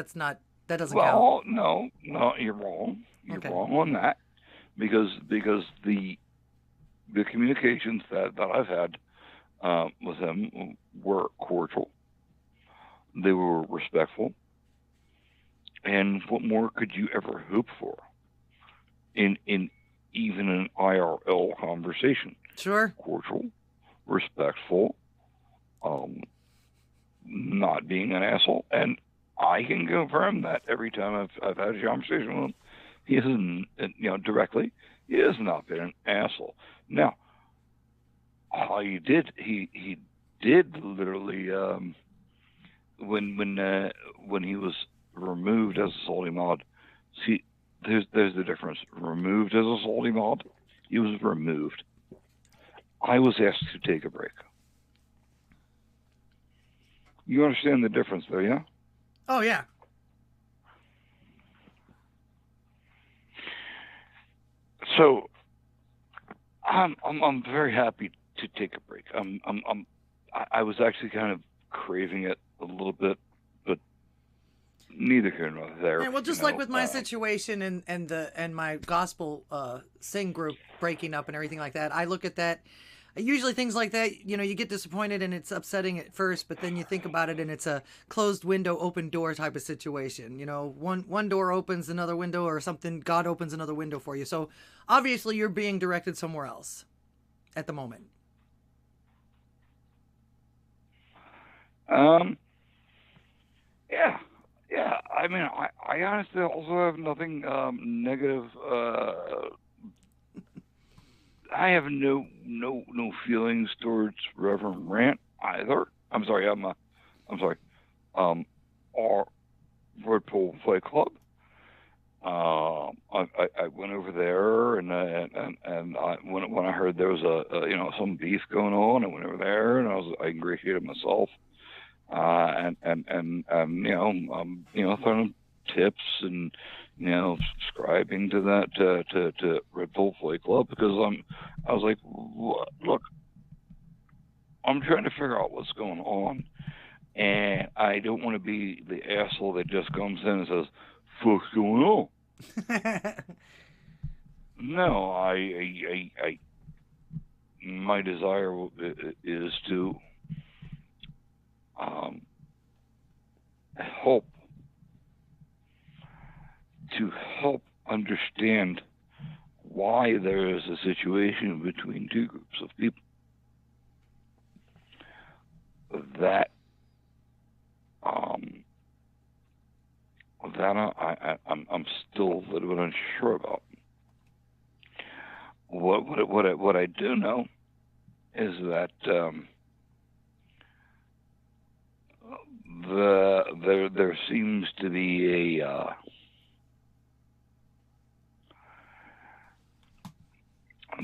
doesn't count. Well, no, you're wrong. You're wrong on that, because the communications that I've had with him were cordial. They were respectful. And what more could you ever hope for in even an IRL conversation? Sure. Cordial, respectful, not being an asshole. And I can confirm that every time I've had a conversation with him, he isn't, directly, he has not been an asshole. Now, Oh, he did. He did literally. When he was removed as a salty mod, see, there's the difference. Removed as a salty mod, he was removed. I was asked to take a break. You understand the difference, though, yeah? Oh yeah. So, I'm very happy to take a break. I was actually kind of craving it a little bit, but neither here nor there. Yeah, well, just like with my situation and my gospel sing group breaking up and everything like that, I look at that. Usually things like that, you get disappointed and it's upsetting at first, but then you think about it and it's a closed window, open door type of situation. One door opens another window or something. God opens another window for you. So obviously you're being directed somewhere else at the moment. Yeah. I mean, I honestly also have nothing negative. I have no feelings towards Reverend Rant either. I'm sorry. Our Red Bull Fight Club. I went over there and when I heard there was some beef going on, I went over there and I ingratiated myself. Throwing tips and subscribing to that to Red Bull Fight Club because I was like, look, I'm trying to figure out what's going on, and I don't want to be the asshole that just comes in and says, "What's going on?" No, I my desire is to help understand why there is a situation between two groups of people that I'm still a little bit unsure about. What I do know is that there seems to be a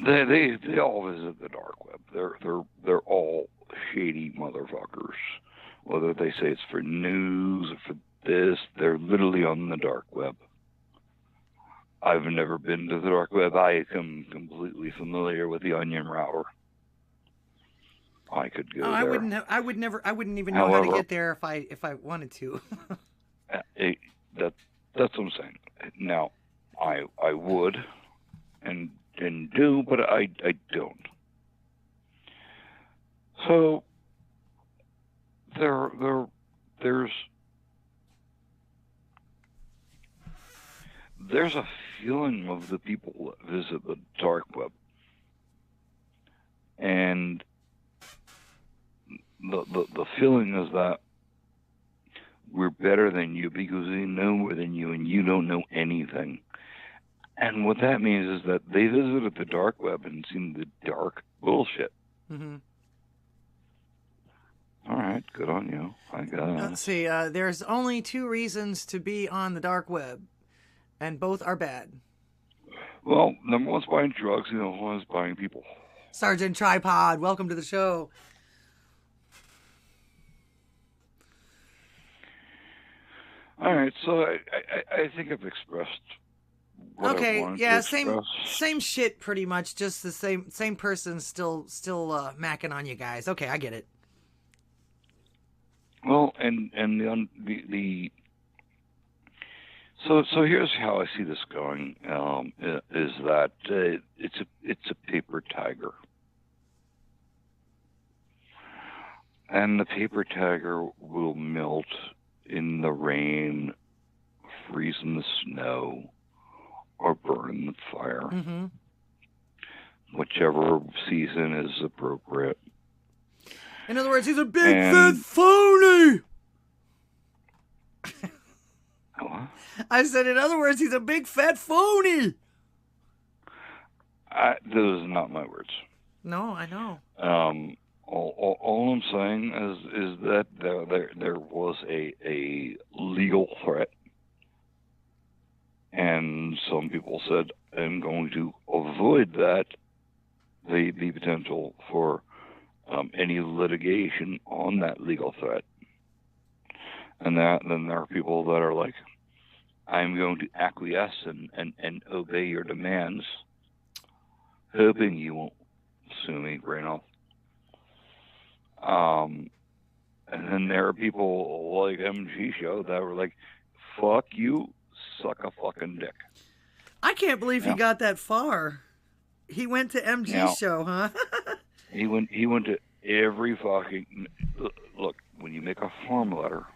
they all visit the dark web. They're all shady motherfuckers. Whether they say it's for news or for this, they're literally on the dark web. I've never been to the dark web. I am completely familiar with the onion router. I could go there. I wouldn't even know how to get there if I wanted to. That's what I'm saying. Now, I would and do, but I don't. So there's a feeling of the people that visit the dark web, and the feeling is that we're better than you because we know more than you and you don't know anything. And what that means is that they visited the dark web and seen the dark bullshit. Mm-hmm. All right, good on you. I got it. Let's see. There's only 2 reasons to be on the dark web, and both are bad. Well, number one's buying drugs, and the other one is buying people. Sergeant Tripod, welcome to the show. All right, so I think I've expressed what I wanted to express. Same shit pretty much, just the same person still macking on you guys. Okay, I get it. Well, and so here's how I see this going. Is that it's a paper tiger, and the paper tiger will melt in the rain, freeze in the snow, or burn in the fire. Mm-hmm. Whichever season is appropriate. In other words, he's a big fat phony. What? I said, in other words, he's a big fat phony. Those are not my words. No, I know. All I'm saying is that there was a legal threat, and some people said, I'm going to avoid that, the potential for any litigation on that legal threat. And then there are people that are like, I'm going to acquiesce and obey your demands, hoping you won't sue me, Brainoff. And then there are people like MG Show that were like, fuck you, suck a fucking dick. I can't believe he got that far. He went to MG Show, huh? he went to every fucking... Look, when you make a form letter,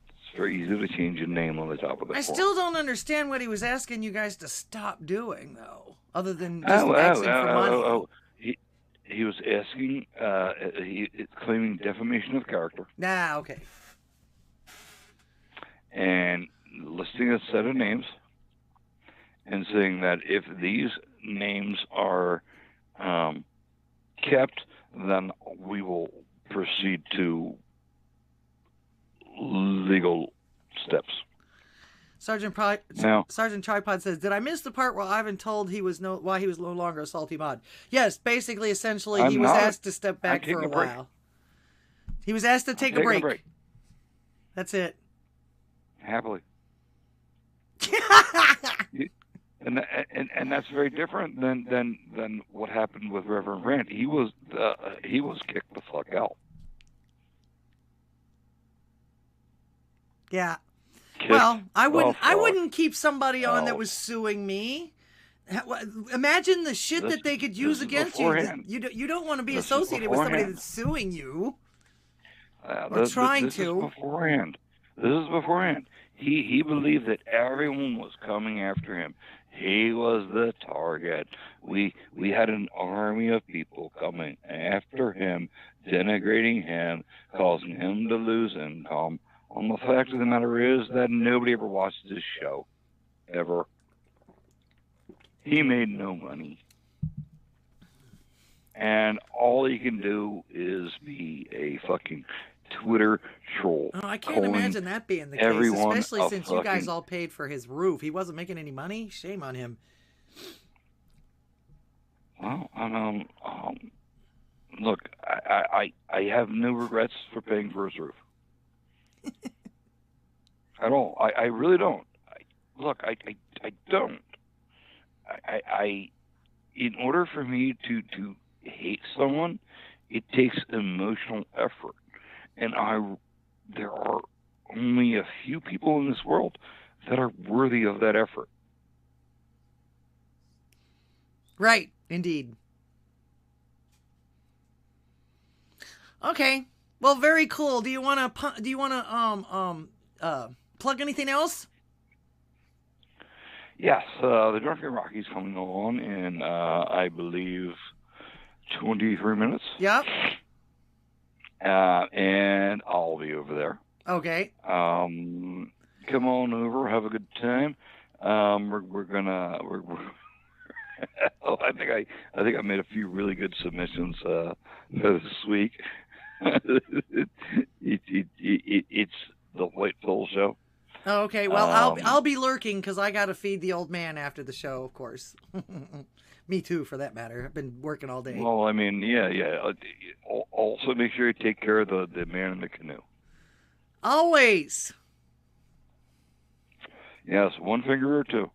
it's very easy to change your name on the top of the form. I still don't understand what he was asking you guys to stop doing, though, other than just asking for money. He was asking, claiming defamation of character. Nah, okay. And listing a set of names and saying that if these names are kept, then we will proceed to legal steps. Sergeant Tripod says, did I miss the part where Ivan told why he was no longer a salty mod? Yes, basically, essentially, he was asked to step back for a while. He was asked to take a break. That's it. Happily. and that's very different than what happened with Reverend Grant. He was kicked the fuck out. Yeah. Well, I wouldn't keep somebody on that was suing me. Imagine the shit that they could use against you. You don't want to be associated with somebody that's suing you. Or trying to. This is beforehand. He believed that everyone was coming after him. He was the target. We had an army of people coming after him, denigrating him, causing him to lose income. And the fact of the matter is that nobody ever watched his show. Ever. He made no money. And all he can do is be a fucking Twitter troll. Oh, I can't imagine that being the case, especially since you guys all paid for his roof. He wasn't making any money? Shame on him. Well, look, I have no regrets for paying for his roof. At all. I really don't. I don't. In order for me to hate someone, it takes emotional effort. And there are only a few people in this world that are worthy of that effort. Right, indeed. Okay. Well, very cool. Do you want to plug anything else? Yes, the Drunken Rocky's coming on in I believe 23 minutes. Yep. And I'll be over there. Okay. Come on over, have a good time. We're gonna. I think I made a few really good submissions this week. It's the White Pill Show. Oh, okay. Well, I'll be lurking because I got to feed the old man after the show, of course. Me too, for that matter. I've been working all day. Well, I mean, yeah. Also, make sure you take care of the man in the canoe. Always. Yes, one finger or two.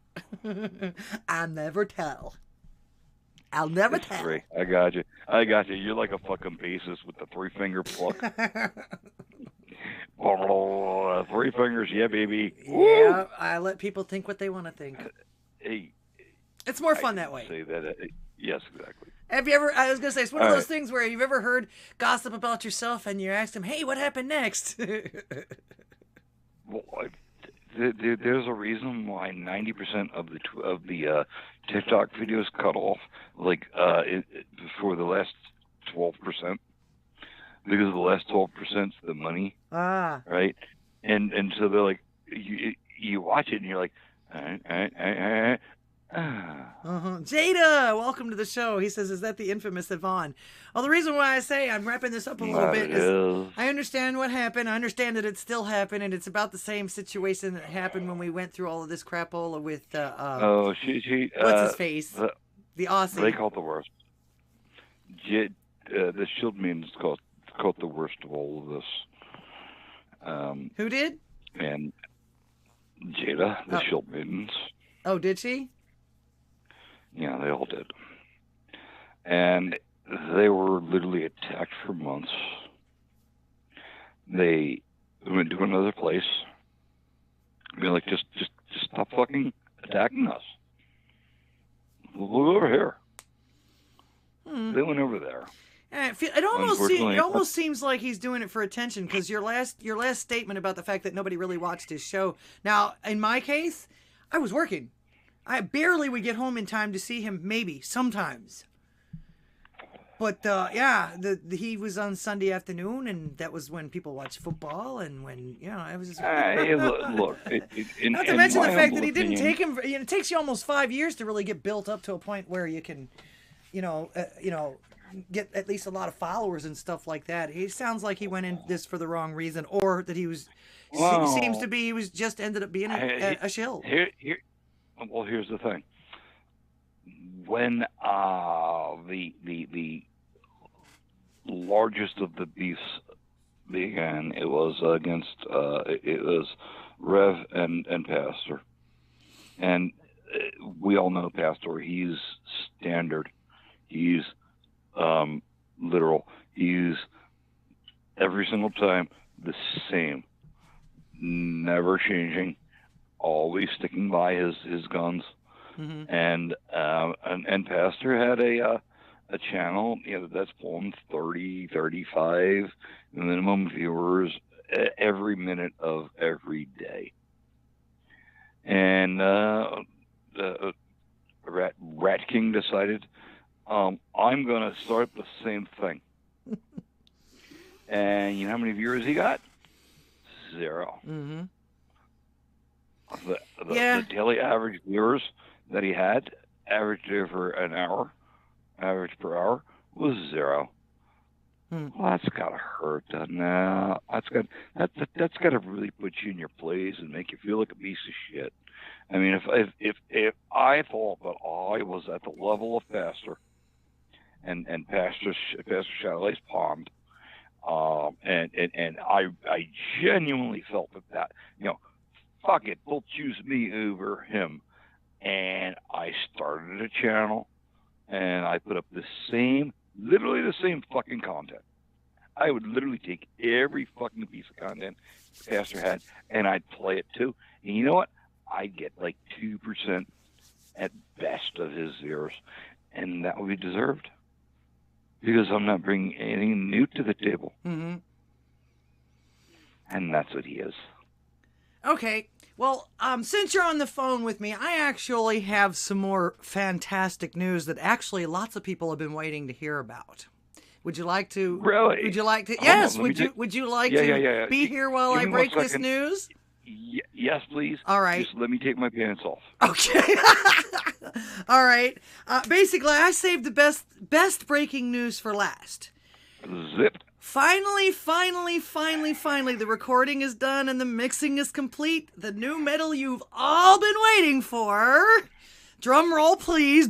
I'll never tell. I'll never tell. Three. I got you. You're like a fucking bassist with the 3-finger pluck. 3 fingers, yeah, baby. Yeah, Woo! I let people think what they want to think. Hey, it's more fun that way. Say that. Yes, exactly. Have you ever? I was gonna say it's one of those things where you've ever heard gossip about yourself and you ask them, "Hey, what happened next?" Well, there's a reason why 90% of the TikTok videos cut off, for the last 12%, because the last 12% is the money. Right, and so they're like, you watch it and you're like, Jada, welcome to the show. He says, is that the infamous Yvonne? Well, the reason why I say I'm wrapping this up a little bit is I understand what happened. I understand that it's still happening. It's about the same situation that happened when we went through all of this crapola with, what's his face? The Aussie. They call it the worst. The shield means called the worst of all of this. Who did? And Jada, the shield maidens. Oh, did she? Yeah, they all did. And they were literally attacked for months. They went to another place. Be like, just stop fucking attacking us. We'll go over here. They went over there. It almost seems like he's doing it for attention, because your last statement about the fact that nobody really watched his show. Now, in my case, I was working. I barely would get home in time to see him, maybe, sometimes. But, he was on Sunday afternoon, and that was when people watched football, and when, it was just... Look, not to mention the fact that he didn't take him... it takes you almost 5 years to really get built up to a point where you can, get at least a lot of followers and stuff like that. He sounds like he went in this for the wrong reason, or that he was... seems to be, he was just ended up being a shill. Well, here's the thing. When the largest of the beefs began, it was against it was Rev and Pastor, and we all know Pastor. He's standard. He's literal. He's every single time the same, never changing. Always sticking by his guns, and Pastor had a channel that's pulling 30, 35 minimum viewers every minute of every day, and Rat King decided I'm gonna start the same thing, and you know how many viewers he got? 0. The daily average viewers that he had, averaged over an hour, average per hour, was 0. Well, that's gotta hurt, doesn't it? That's gotta really put you in your place and make you feel like a piece of shit. I mean, if I thought that I was at the level of Pastor and Pastor Chalet's pond, and I genuinely felt that fuck it, they'll choose me over him. And I started a channel, and I put up literally the same fucking content. I would literally take every fucking piece of content Pastor had, and I'd play it too. And you know what? I'd get like 2% at best of his viewers, and that would be deserved. Because I'm not bringing anything new to the table. And that's what he is. Okay, well, since you're on the phone with me, I actually have some more fantastic news that actually lots of people have been waiting to hear about. Would you like to? Really? Would you like to? Yes. Would you like to be here while I break this news? Yes, please. All right. Just let me take my pants off. Okay. All right. Basically, I saved the best breaking news for last. Zip. Finally, the recording is done and the mixing is complete. The new metal you've all been waiting for. Drum roll, please.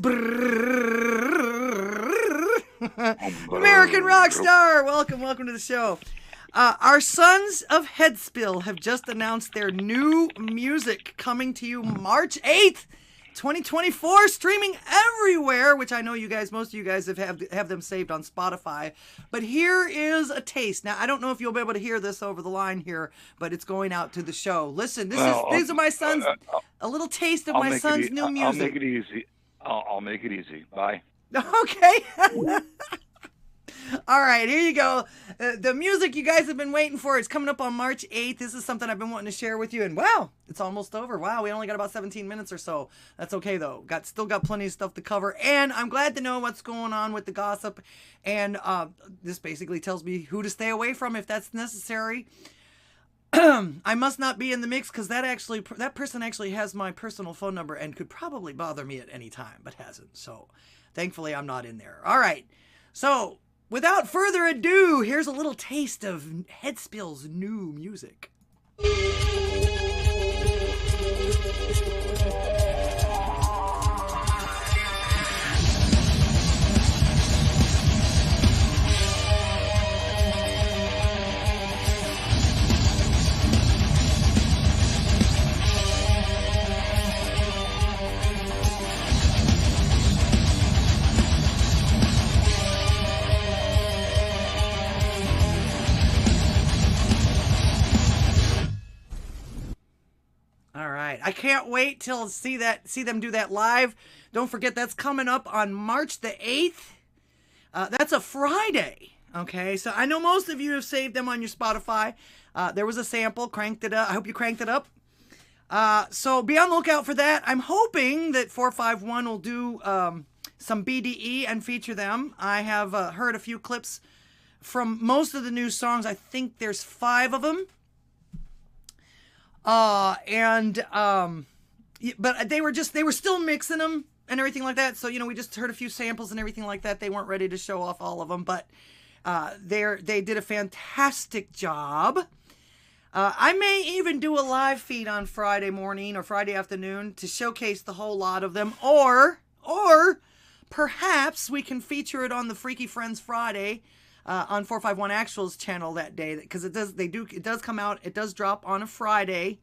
American rock star. Welcome to the show. Our Sons of Headspill have just announced their new music coming to you March 8th. 2024, streaming everywhere, which I know most of you guys have them saved on Spotify. But here is a taste. Now, I don't know if you'll be able to hear this over the line here, but it's going out to the show. Listen, these are my sons. A little taste of my son's new music. I'll make it easy. I'll make it easy. Bye. Okay. All right, here you go. The music you guys have been waiting for. It's coming up on March 8th. This is something I've been wanting to share with you. And wow, it's almost over. Wow, we only got about 17 minutes or so. That's okay, though. Still got plenty of stuff to cover. And I'm glad to know what's going on with the gossip. And this basically tells me who to stay away from if that's necessary. I must not be in the mix because that person actually has my personal phone number and could probably bother me at any time, but hasn't. So thankfully I'm not in there. All right. So without further ado, here's a little taste of Headspill's new music. I can't wait till see them do that live. Don't forget that's coming up on March the 8th. That's a Friday. Okay, so I know most of you have saved them on your Spotify. There was a sample, cranked it up. I hope you cranked it up. So be on the lookout for that. I'm hoping that 451 will do some BDE and feature them. I have heard a few clips from most of the new songs. I think there's 5 of them. But they were still mixing them and everything like that. So, we just heard a few samples and everything like that. They weren't ready to show off all of them, but, they did a fantastic job. I may even do a live feed on Friday morning or Friday afternoon to showcase the whole lot of them, or perhaps we can feature it on the Freaky Friends Friday, on 451 Actual's channel that day, because it does come out, it does drop on a Friday.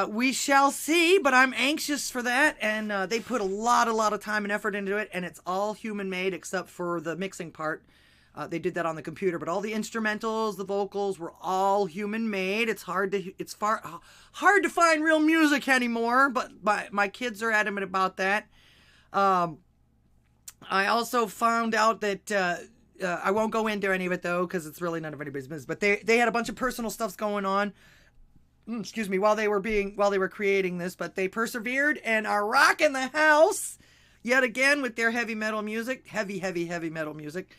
We shall see, but I'm anxious for that, and they put a lot of time and effort into it, and it's all human made except for the mixing part. They did that on the computer, but all the instrumentals, the vocals were all human made. It's hard to find real music anymore, but my kids are adamant about that. I also found out that I won't go into any of it though, because it's really none of anybody's business. But they had a bunch of personal stuff going on. Excuse me, while they were creating this, but they persevered and are rocking the house yet again with their heavy metal music, heavy metal music.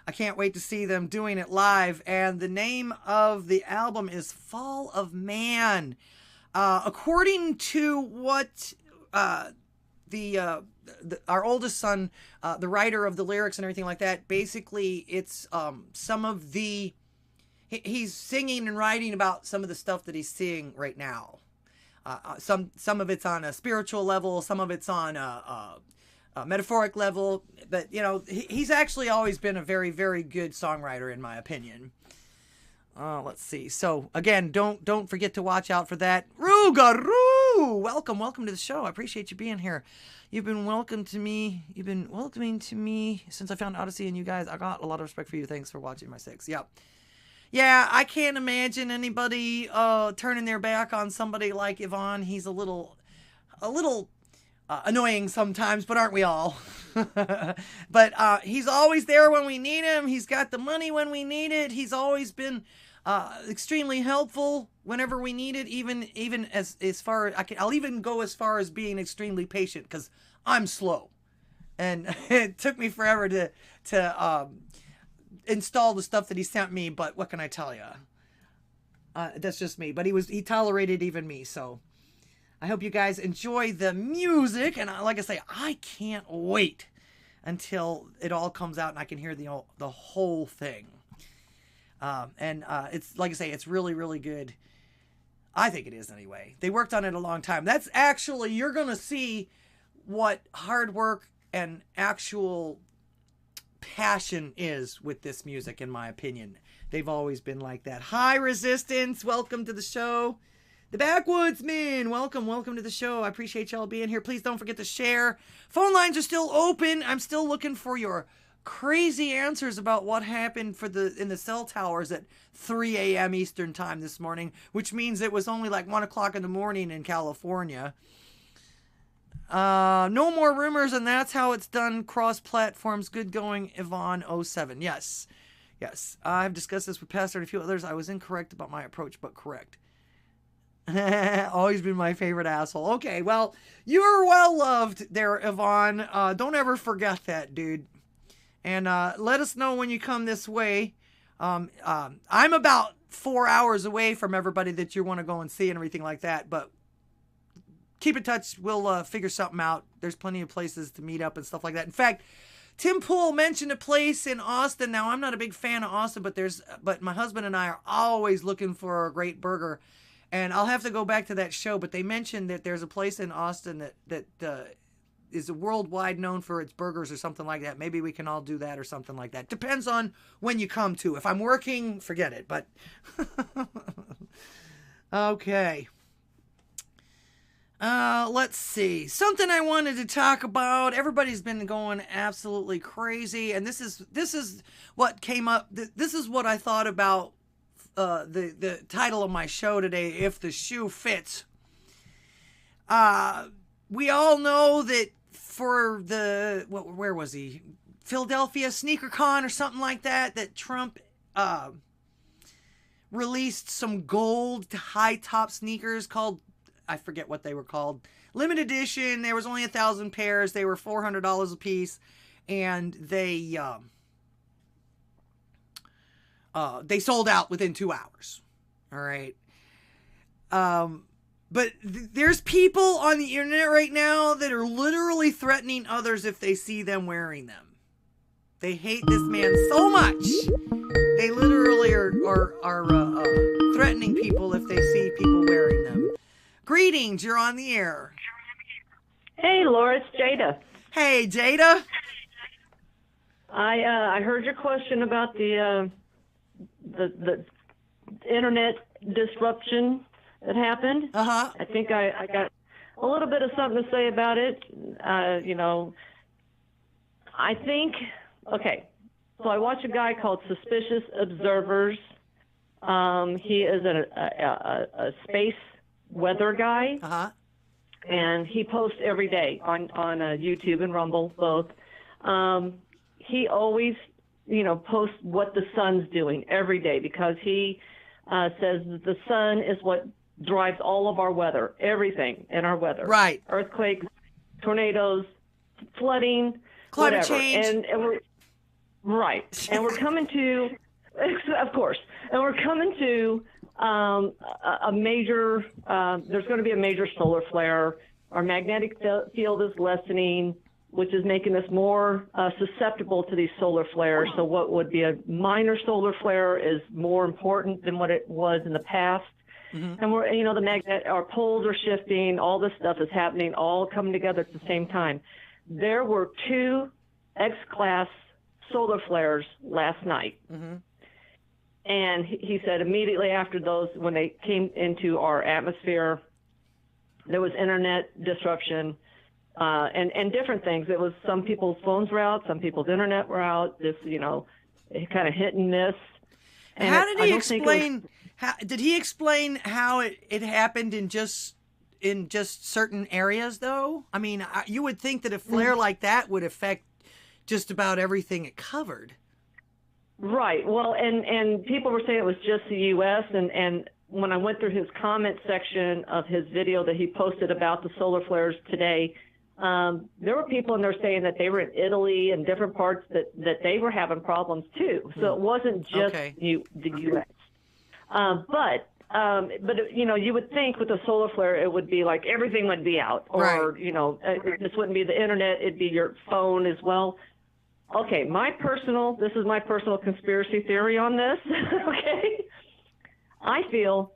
I can't wait to see them doing it live. And the name of the album is Fall of Man. According to what our oldest son, the writer of the lyrics and everything like that, basically it's some of the, he's singing and writing about some of the stuff that he's seeing right now. Some of it's on a spiritual level, some of it's on a metaphoric level, but he's actually always been a very, very good songwriter in my opinion. Let's see. So again, don't forget to watch out for that. Rougarou! Welcome to the show. I appreciate you being here. You've been welcoming to me since I found Odysee and you guys. I got a lot of respect for you. Thanks for watching my 6. Yep. Yeah, I can't imagine anybody turning their back on somebody like Yvonne. He's a little annoying sometimes, but aren't we all? But he's always there when we need him. He's got the money when we need it. He's always been extremely helpful whenever we need it, even as far as I'll even go as far as being extremely patient, because I'm slow, and it took me forever to install the stuff that he sent me. But what can I tell you? That's just me. But he tolerated even me. So I hope you guys enjoy the music, and like I say, I can't wait until it all comes out and I can hear the whole thing. It's like I say, it's really, really good. I think it is anyway. They worked on it a long time. That's actually, you're going to see what hard work and actual passion is with this music, in my opinion. They've always been like that. Hi, Resistance. Welcome to the show. The Backwoodsmen, welcome to the show. I appreciate y'all being here. Please don't forget to share. Phone lines are still open. I'm still looking for your crazy answers about what happened in the cell towers at 3 a.m. Eastern time this morning, which means it was only like 1 o'clock in the morning in California. No more rumors, and that's how it's done. Cross platforms, good going. Yvonne 07. Yes. I've discussed this with Pastor and a few others. I was incorrect about my approach, but correct. Always been my favorite asshole. Okay, well, you're well loved there, Yvonne. Don't ever forget that, dude. And let us know when you come this way. I'm about 4 hours away from everybody that you want to go and see and everything like that, but keep in touch. We'll figure something out. There's plenty of places to meet up and stuff like that. In fact, Tim Pool mentioned a place in Austin. Now, I'm not a big fan of Austin, but my husband and I are always looking for a great burger. And I'll have to go back to that show, but they mentioned that there's a place in Austin that is worldwide known for its burgers or something like that. Maybe we can all do that or something like that. Depends on when you come to. If I'm working, forget it. But okay. Let's see. Something I wanted to talk about. Everybody's been going absolutely crazy, and this is what came up. This is what I thought about the title of my show today, If the Shoe Fits. We all know that for where was he? Philadelphia Sneaker Con or something like that, that Trump released some gold high top sneakers called, I forget what they were called, limited edition. There was only 1,000 pairs. They were $400 a piece, and they sold out within 2 hours. All right. But there's people on the internet right now that are literally threatening others if they see them wearing them. They hate this man so much. They literally are threatening people if they see people wearing them. Greetings, you're on the air. Hey, Laura, it's Jada. Hey, Jada. I heard your question about the internet disruption that happened. Uh-huh. I think I got a little bit of something to say about it. I think, okay, so I watch a guy called Suspicious Observers. He is a space weather guy. Uh-huh. And he posts every day on YouTube and Rumble, both. He always, posts what the sun's doing every day, because he says that the sun is what drives all of our weather, everything in our weather. Right. Earthquakes, tornadoes, flooding, climate whatever. change. And we're right. And we're coming to, of course, and we're coming to a major, there's going to be a major solar flare. Our magnetic field is lessening, which is making us more susceptible to these solar flares. So what would be a minor solar flare is more important than what it was in the past. Mm-hmm. And we're, our poles are shifting, all this stuff is happening, all coming together at the same time. There were 2 X-class solar flares last night. Mm-hmm. And he said immediately after those, when they came into our atmosphere, there was internet disruption and different things. It was some people's phones were out, some people's internet were out, this, kind of hit and miss. And how did he explain? Did he explain how it happened in just certain areas, though? I mean, you would think that a flare like that would affect just about everything it covered. Right. Well, and people were saying it was just the U.S. And when I went through his comment section of his video that he posted about the solar flares today, there were people in there saying that they were in Italy and different parts that they were having problems too. So it wasn't just the U.S. But you would think with a solar flare it would be like everything would be out, or right. This wouldn't be the internet; it'd be your phone as well. Okay, this is my personal conspiracy theory on this. Okay, I feel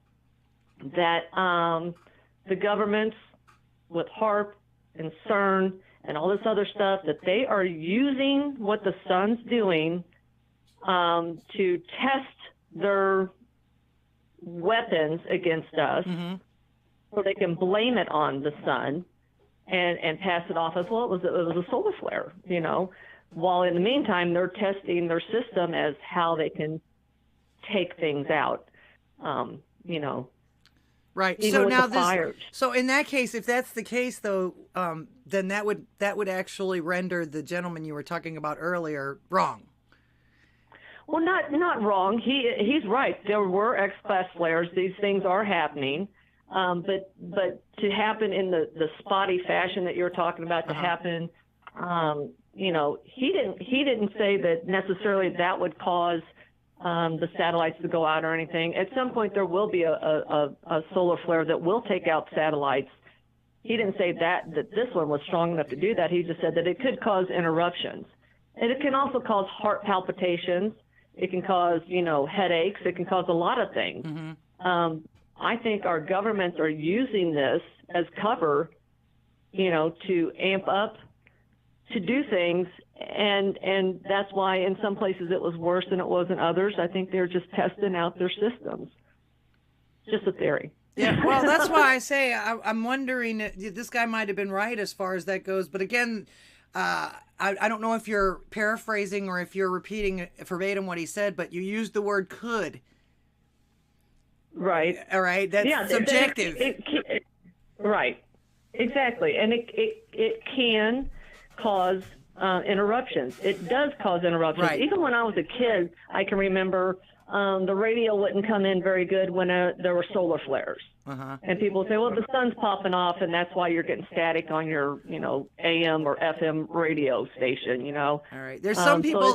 that the governments with HAARP and CERN and all this other stuff, that they are using what the sun's doing to test their weapons against us, mm-hmm. so they can blame it on the sun and pass it off as, well, it was a solar flare, while in the meantime they're testing their system as how they can take things out, Right. So now so in that case, if that's the case, though, then that would actually render the gentleman you were talking about earlier wrong. Well, not wrong. He's right. There were X-class flares. These things are happening, but to happen in the spotty fashion that you're talking about, to happen, he didn't say that necessarily that would cause the satellites to go out or anything. At some point, there will be a solar flare that will take out satellites. He didn't say that this one was strong enough to do that. He just said that it could cause interruptions. And it can also cause heart palpitations. It can cause, headaches. It can cause a lot of things. Mm-hmm. I think our governments are using this as cover, to amp up, to do things. And that's why in some places it was worse than it was in others. I think they're just testing out their systems. Just a theory. Yeah, well, that's why I say I'm wondering, this guy might have been right as far as that goes. But again, I don't know if you're paraphrasing or if you're repeating verbatim what he said, but you used the word could. Right. All right. That's subjective. Right. Exactly. And it can cause interruptions. It does cause interruptions. Right. Even when I was a kid, I can remember the radio wouldn't come in very good when there were solar flares. Uh-huh. And people say, well, the sun's popping off, and that's why you're getting static on your, AM or FM radio station, All right. There's some people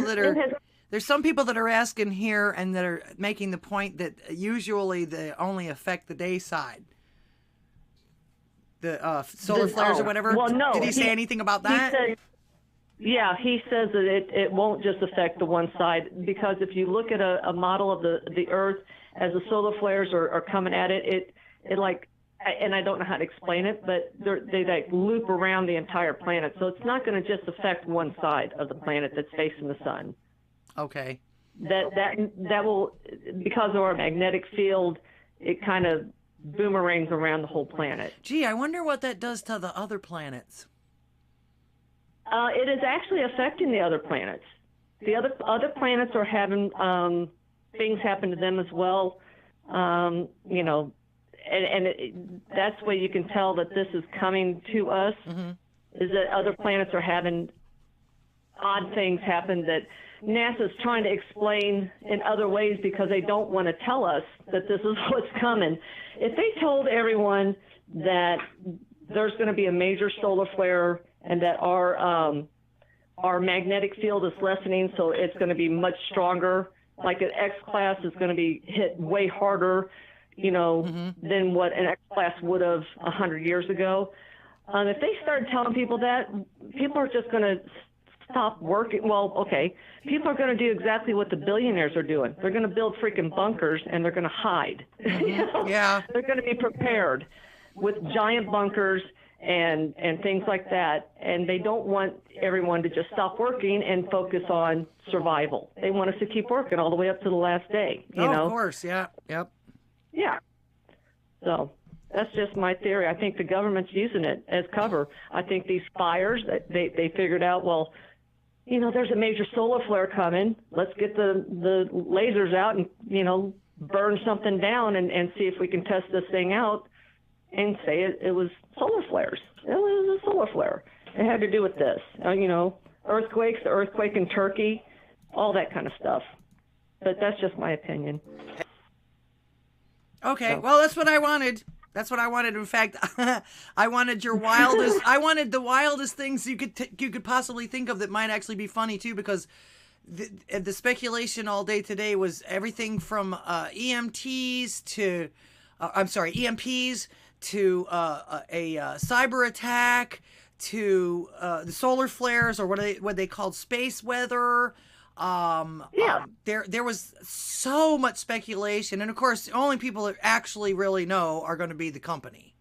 there's some people that are asking here and that are making the point that usually they only affect the day side. The solar flares or whatever. Well, no. Did he say anything about that? He says that it won't just affect the one side, because if you look at a model of the Earth as the solar flares are coming at it like, and I don't know how to explain it, but they like loop around the entire planet. So it's not going to just affect one side of the planet that's facing the sun. Okay. That will, because of our magnetic field, it kind of boomerangs around the whole planet. Gee, I wonder what that does to the other planets. It is actually affecting the other planets. The other planets are having things happen to them as well. That's where you can tell that this is coming to us. Mm-hmm. Is that other planets are having odd things happen that NASA's trying to explain in other ways because they don't want to tell us that this is what's coming. If they told everyone that there's going to be a major solar flare and that our magnetic field is lessening, so it's going to be much stronger, like an X class is going to be hit way harder, mm-hmm. than what an X class would have 100 years ago. If they started telling people that, people are just going to stop working. Well, okay, people are going to do exactly what the billionaires are doing. They're going to build freaking bunkers and they're going to hide. Mm-hmm. Yeah. They're going to be prepared with giant bunkers and things like that. And they don't want everyone to just stop working and focus on survival. They want us to keep working all the way up to the last day. You know? Of course. Yeah. Yep. Yeah. So that's just my theory. I think the government's using it as cover. I think these fires, they figured out, well, there's a major solar flare coming. Let's get the lasers out and, burn something down and see if we can test this thing out and say it was solar flares. It was a solar flare. It had to do with this. Earthquakes, the earthquake in Turkey, all that kind of stuff. But that's just my opinion. Okay, so. Well, that's what I wanted. That's what I wanted. In fact, I wanted your wildest. I wanted the wildest things you could possibly think of that might actually be funny too, because the speculation all day today was everything from EMPs to a cyber attack to the solar flares, or what they called space weather. There was so much speculation, and of course, the only people that actually really know are going to be the company.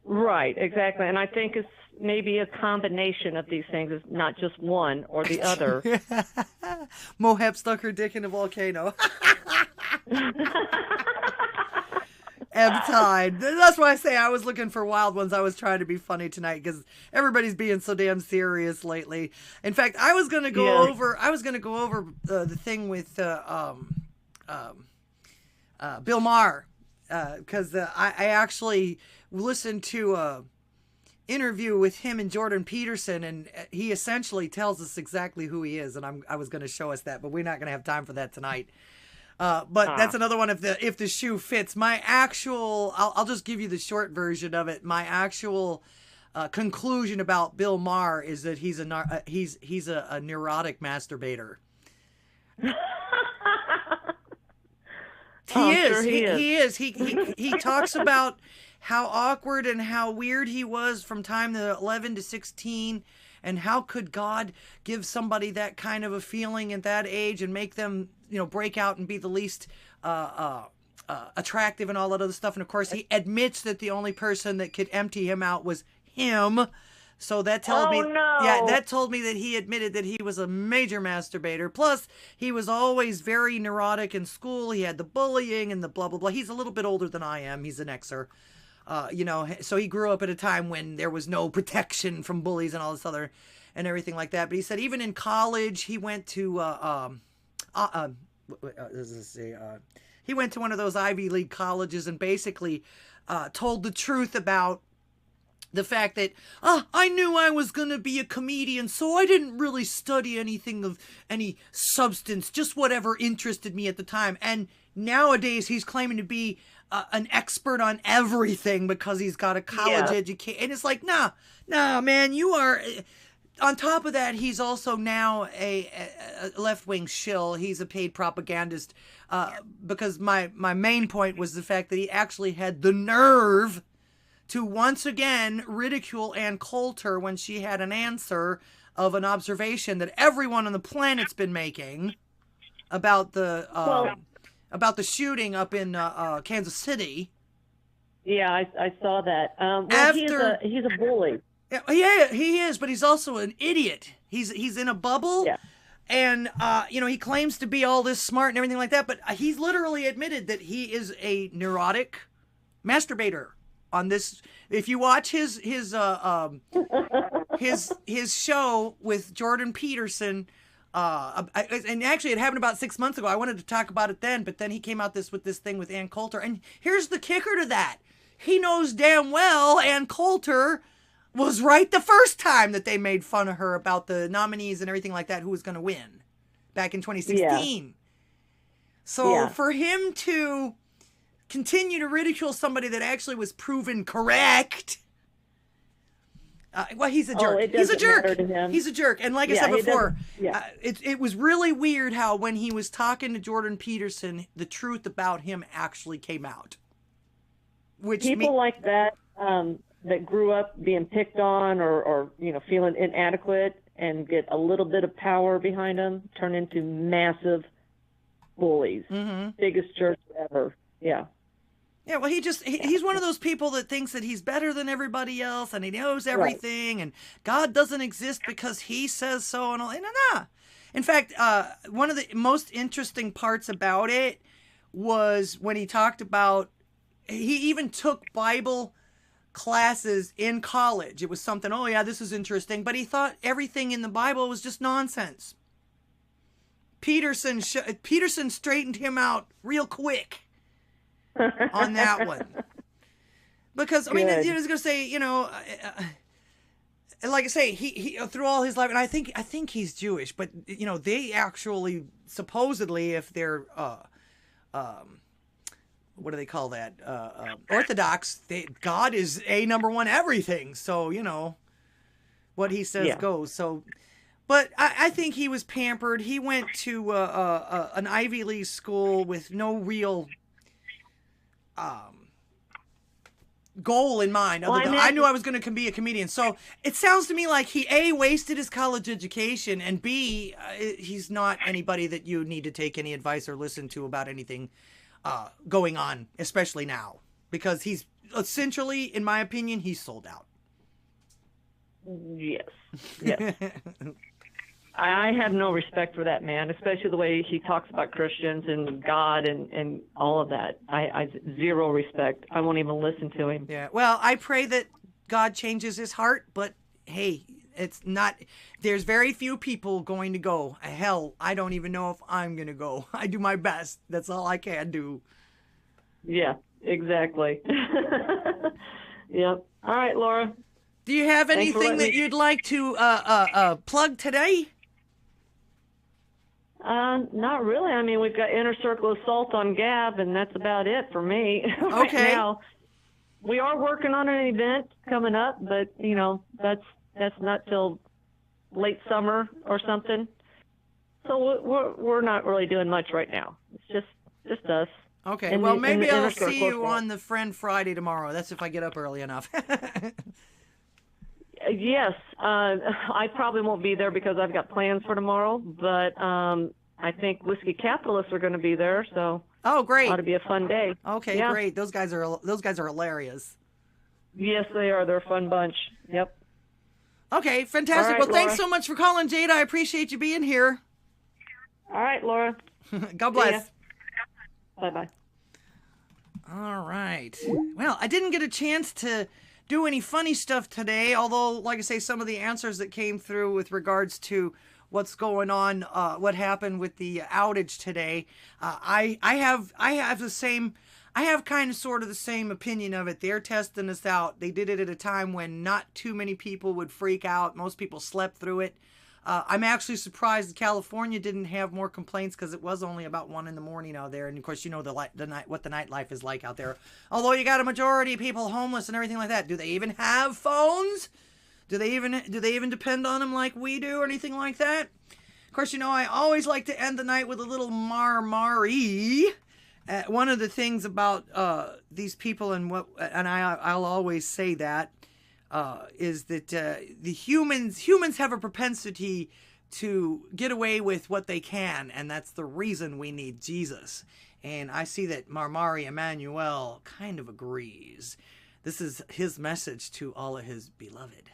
Right, exactly, and I think it's maybe a combination of these things. It's not just one or the other. Mohab stuck her dick in a volcano. Ebb tide. That's why I say I was looking for wild ones. I was trying to be funny tonight because everybody's being so damn serious lately. In fact, I was going to go over. I was going to go over the thing with Bill Maher because I actually listened to a interview with him and Jordan Peterson, and he essentially tells us exactly who he is. And I was going to show us that, but we're not going to have time for that tonight. But that's another one. If the shoe fits, my actual, I'll just give you the short version of it. My actual conclusion about Bill Maher is that he's a neurotic masturbator. He is. Sure He is. He talks about how awkward and how weird he was from time to 11 to 16, and how could God give somebody that kind of a feeling at that age and make them, break out and be the least attractive and all that other stuff. And of course, he admits that the only person that could empty him out was him. So that told me, that told me that he admitted that he was a major masturbator. Plus, he was always very neurotic in school. He had the bullying and the blah, blah, blah. He's a little bit older than I am. He's an Xer. So he grew up at a time when there was no protection from bullies and all this other and everything like that. But he said even in college, he went to, he went to one of those Ivy League colleges and basically told the truth about the fact that, I knew I was going to be a comedian, so I didn't really study anything of any substance, just whatever interested me at the time. And nowadays he's claiming to be an expert on everything because he's got a college education. And it's like, nah, man, you are... On top of that, he's also now a left-wing shill. He's a paid propagandist because my main point was the fact that he actually had the nerve to once again ridicule Ann Coulter when she had an answer of an observation that everyone on the planet's been making about the shooting up in Kansas City. Yeah, I saw that. He's a bully. Yeah, he is, but he's also an idiot. He's in a bubble, and he claims to be all this smart and everything like that. But he's literally admitted that he is a neurotic masturbator. On this, if you watch his show with Jordan Peterson, and actually it happened about 6 months ago. I wanted to talk about it then, but then he came out with this thing with Ann Coulter, and here's the kicker to that: he knows damn well Ann Coulter was right the first time that they made fun of her about the nominees and everything like that, who was going to win back in 2016. Yeah. So for him to continue to ridicule somebody that actually was proven correct, he's a jerk. He's a jerk. He's a jerk. And like I said before, it was really weird how when he was talking to Jordan Peterson, the truth about him actually came out. People like that, that grew up being picked on or feeling inadequate and get a little bit of power behind them turn into massive bullies. Mm-hmm. Biggest jerks ever. Yeah. Yeah, well, he's one of those people that thinks that he's better than everybody else and he knows everything and God doesn't exist because he says so and all. Nah. In fact, one of the most interesting parts about it was when he talked about, he even took Bible classes in college. It was something, this is interesting, but he thought everything in the Bible was just nonsense. Peterson straightened him out real quick on that one, because I mean, I was going to say, like I say, he through all his life, and I think he's Jewish, but they actually supposedly, if they're what do they call that? Orthodox. God is number one everything. So what he says goes. So, but I think he was pampered. He went to an Ivy League school with no real goal in mind. I knew I was going to be a comedian. So it sounds to me like he A, wasted his college education, and B, he's not anybody that you need to take any advice or listen to about anything going on, especially now, because he's essentially, in my opinion, he's sold out. Yes. I have no respect for that man, especially the way he talks about Christians and God and all of that. I zero respect. I won't even listen to him. Yeah. Well, I pray that God changes his heart, but hey, it's not, there's very few people going to go. Hell, I don't even know if I'm going to go. I do my best. That's all I can do. Yeah, exactly. Yep. All right, Laura. Do you have anything that you'd like to plug today? Not really. I mean, we've got Inner Circle Assault on Gab, and that's about it for me right now. We are working on an event coming up, but that's not till late summer or something. So we're not really doing much right now. It's just us. Okay, in well, the- maybe in the I'll inner see circle. you on the Friend Friday tomorrow. That's if I get up early enough. Yes, I probably won't be there because I've got plans for tomorrow, but I think Whiskey Capitalists are going to be there, so Oh, great. ought to be a fun day. Okay, Yeah. great. Those guys are hilarious. Yes, they are. They're a fun bunch. Yep. Okay, fantastic. All right, Well, thanks Laura. so much for calling, Jade. I appreciate you being here. All right, Laura. God bless. Bye-bye. All right. Well, I didn't get a chance to do any funny stuff today, although, like I say, some of the answers that came through with regards to what's going on, what happened with the outage today, I have kind of sort of the same opinion of it. They're testing us out. They did it at a time when not too many people would freak out. Most people slept through it. I'm actually surprised that California didn't have more complaints because it was only about 1 a.m. out there. And of course, you know what the nightlife is like out there. Although you got a majority of people homeless and everything like that. Do they even have phones? Do they even depend on them like we do or anything like that? Of course, you know, I always like to end the night with a little marmari. One of the things about these people and I'll always say that, is that the humans have a propensity to get away with what they can, and that's the reason we need Jesus. And I see that Marmari Emmanuel kind of agrees. This is his message to all of his beloved.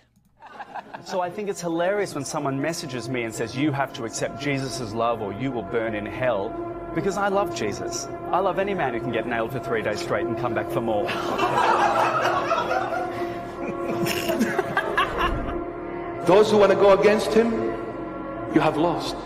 So I think it's hilarious when someone messages me and says, you have to accept Jesus' love or you will burn in hell, because I love Jesus. I love any man who can get nailed for 3 days straight and come back for more. Those who want to go against him, you have lost.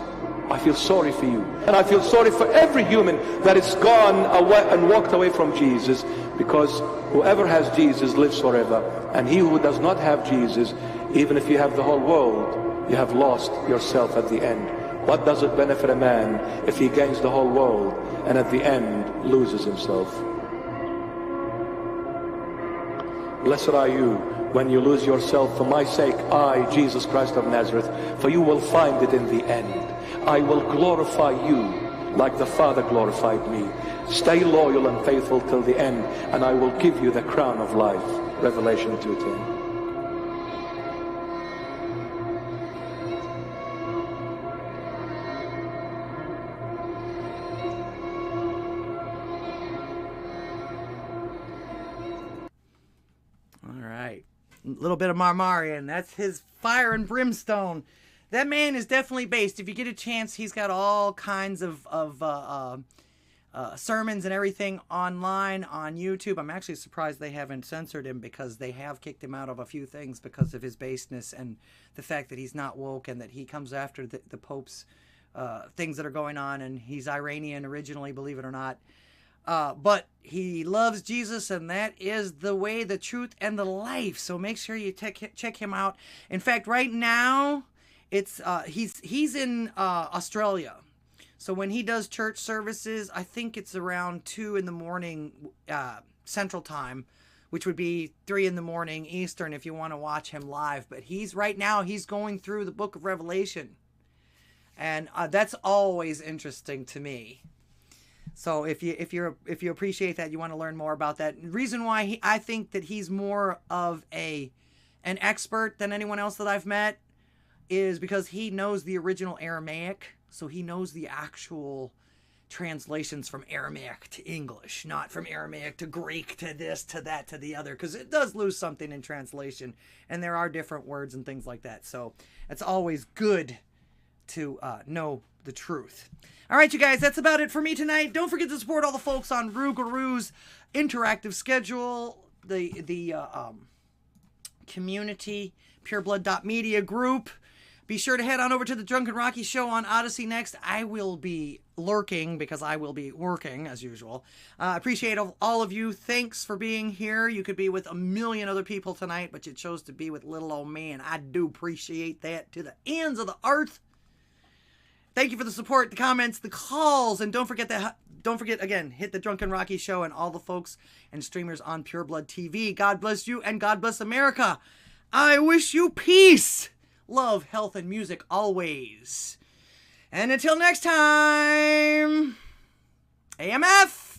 I feel sorry for you. And I feel sorry for every human that has gone away and walked away from Jesus, because whoever has Jesus lives forever. And he who does not have Jesus, even if you have the whole world, you have lost yourself at the end. What does it benefit a man if he gains the whole world and at the end loses himself? Blessed are you when you lose yourself for my sake, I, Jesus Christ of Nazareth, for you will find it in the end. I will glorify you like the Father glorified me. Stay loyal and faithful till the end, and I will give you the crown of life. Revelation 2:10. All right. A little bit of Marmarian. That's his fire and brimstone. That man is definitely based. If you get a chance, he's got all kinds of sermons and everything online on YouTube. I'm actually surprised they haven't censored him, because they have kicked him out of a few things because of his baseness and the fact that he's not woke and that he comes after the Pope's things that are going on. And he's Iranian originally, believe it or not. But he loves Jesus, and that is the way, the truth, and the life. So make sure you check him out. In fact, right now, it's he's in Australia. So when he does church services, I think it's around 2 a.m. Central Time, which would be 3 a.m. Eastern if you want to watch him live. But right now he's going through the book of Revelation, and that's always interesting to me. So if you appreciate that, you want to learn more about that. The reason why I think that he's more of an expert than anyone else that I've met is because he knows the original Aramaic. So he knows the actual translations from Aramaic to English, not from Aramaic to Greek to this, to that, to the other, because it does lose something in translation, and there are different words and things like that. So it's always good to know the truth. All right, you guys, that's about it for me tonight. Don't forget to support all the folks on Rougaroo's interactive schedule, the community, pureblood.media group. Be sure to head on over to the Drunken Rocky Show on Odysee next. I will be lurking because I will be working as usual. Appreciate all of you. Thanks for being here. You could be with a million other people tonight, but you chose to be with little old me, and I do appreciate that to the ends of the earth. Thank you for the support, the comments, the calls, and don't forget again, hit the Drunken Rocky Show and all the folks and streamers on Pure Blood TV. God bless you and God bless America. I wish you peace, love, health, and music always. And until next time, AMF.